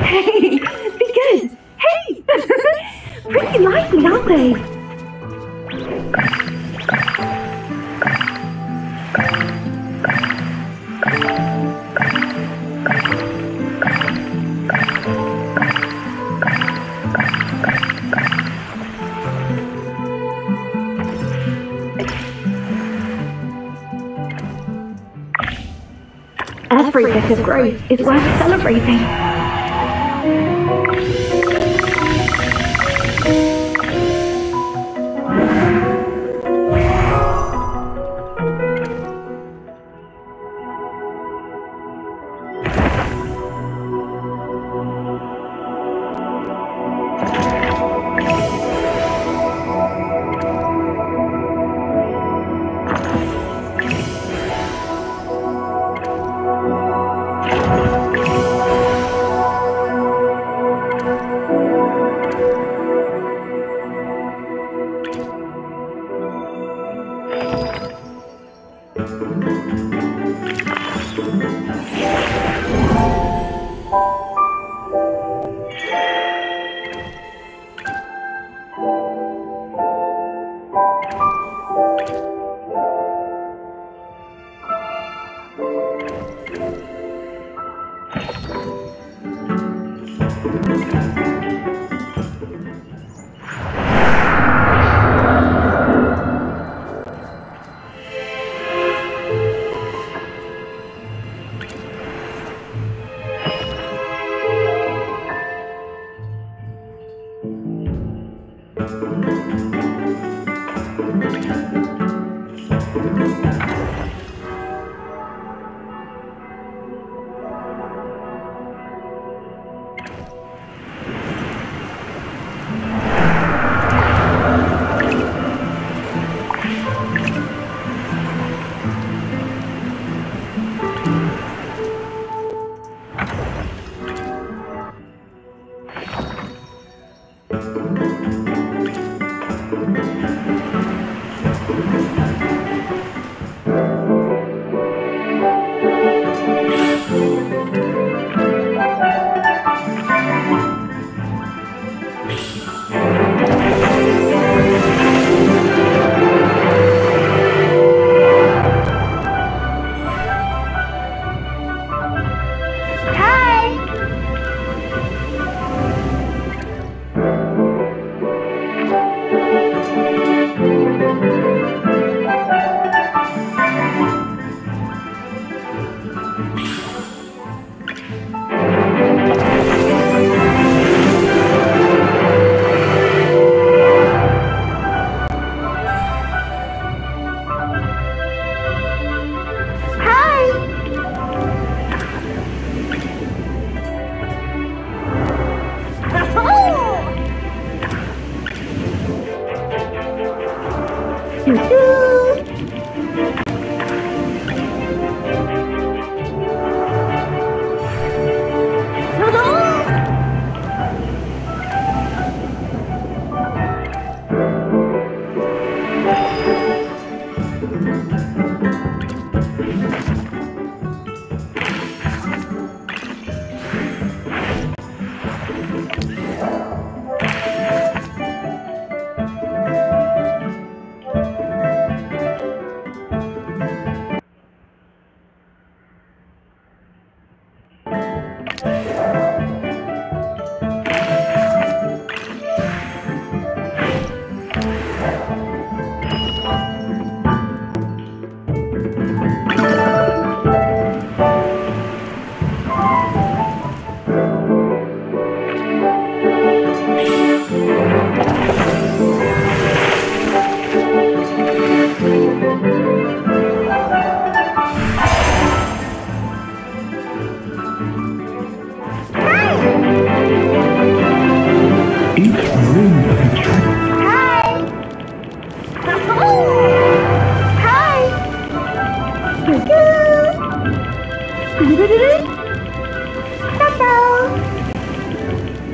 Hey, be good. Hey, pretty lively, aren't they? Every bit of growth is worth celebrating.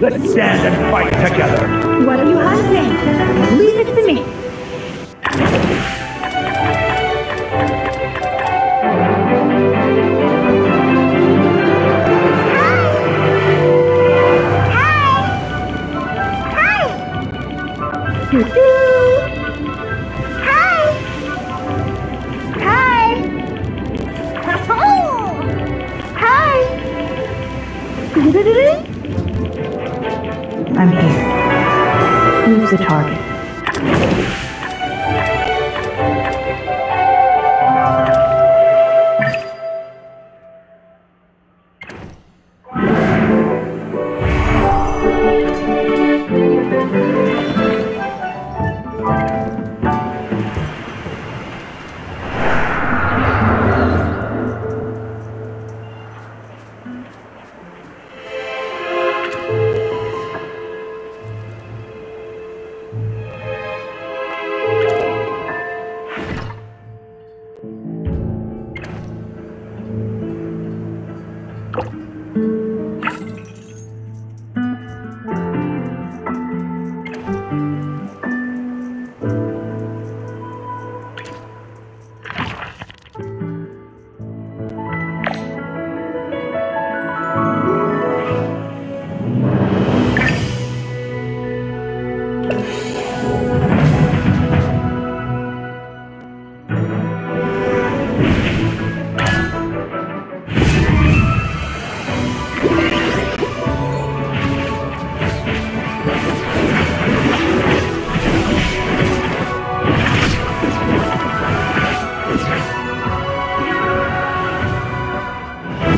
Let's stand and fight together. What are you hunting? Leave it to me. I'm here. Who's the target?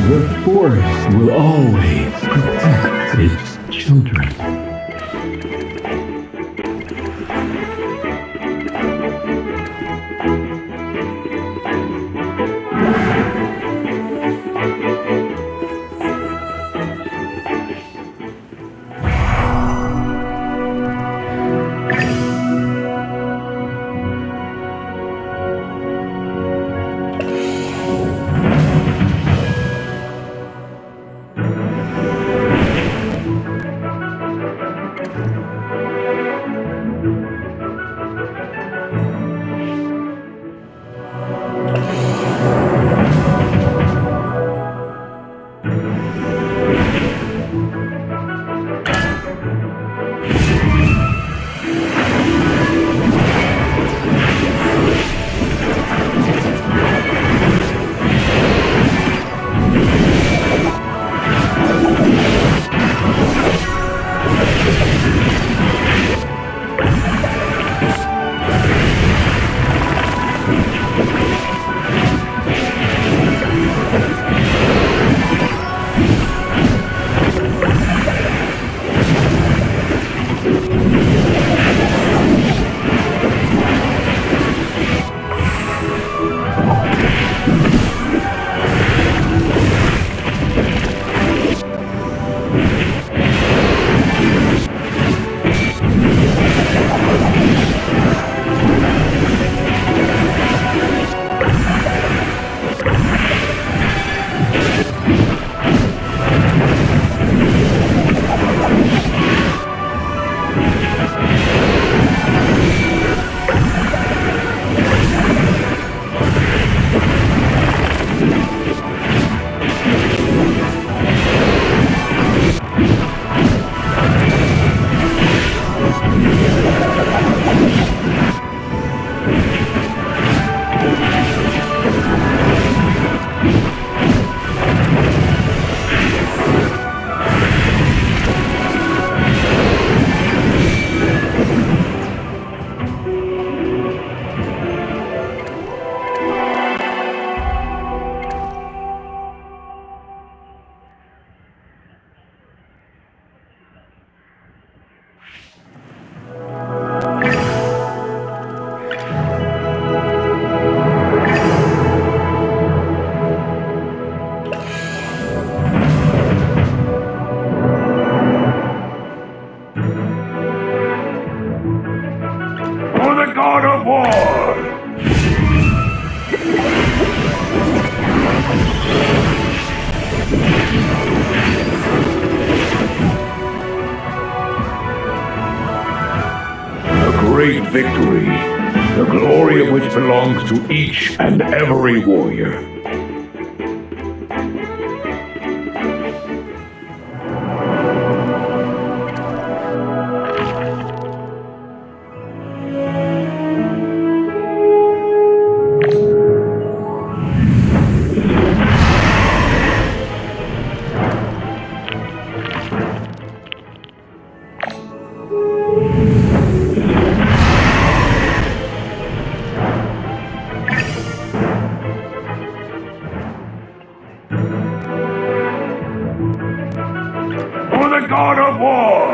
The forest will always protect its children. great victory, the glory of which belongs to each and every warrior. For the God of War!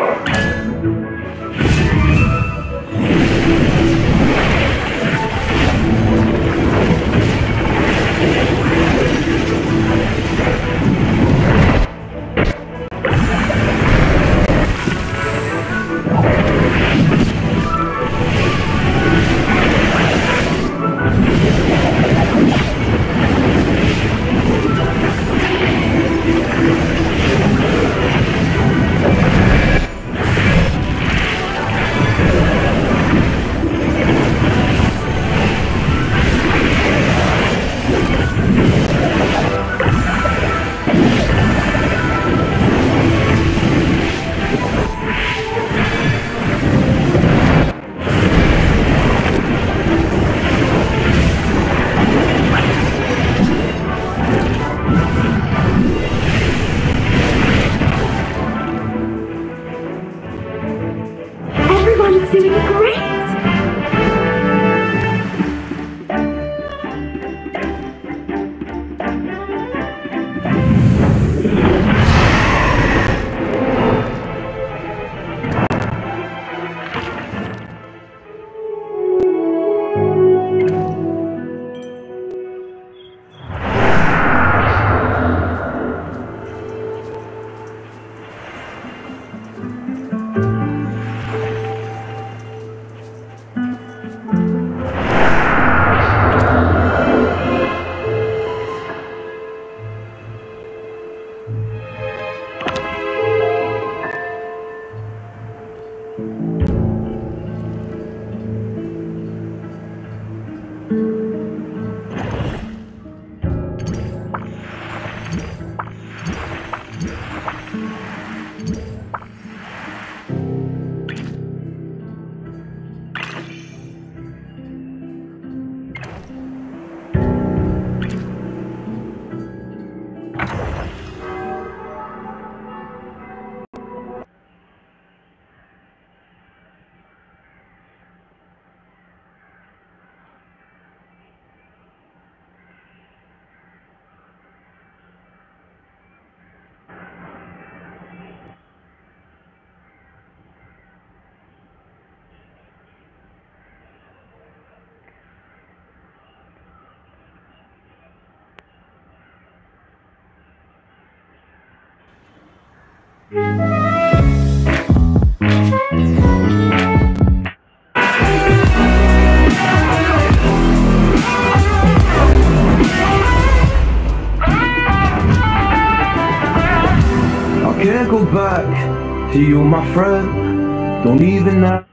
Everyone's doing great! I can't go back to you, my friend. Don't even know.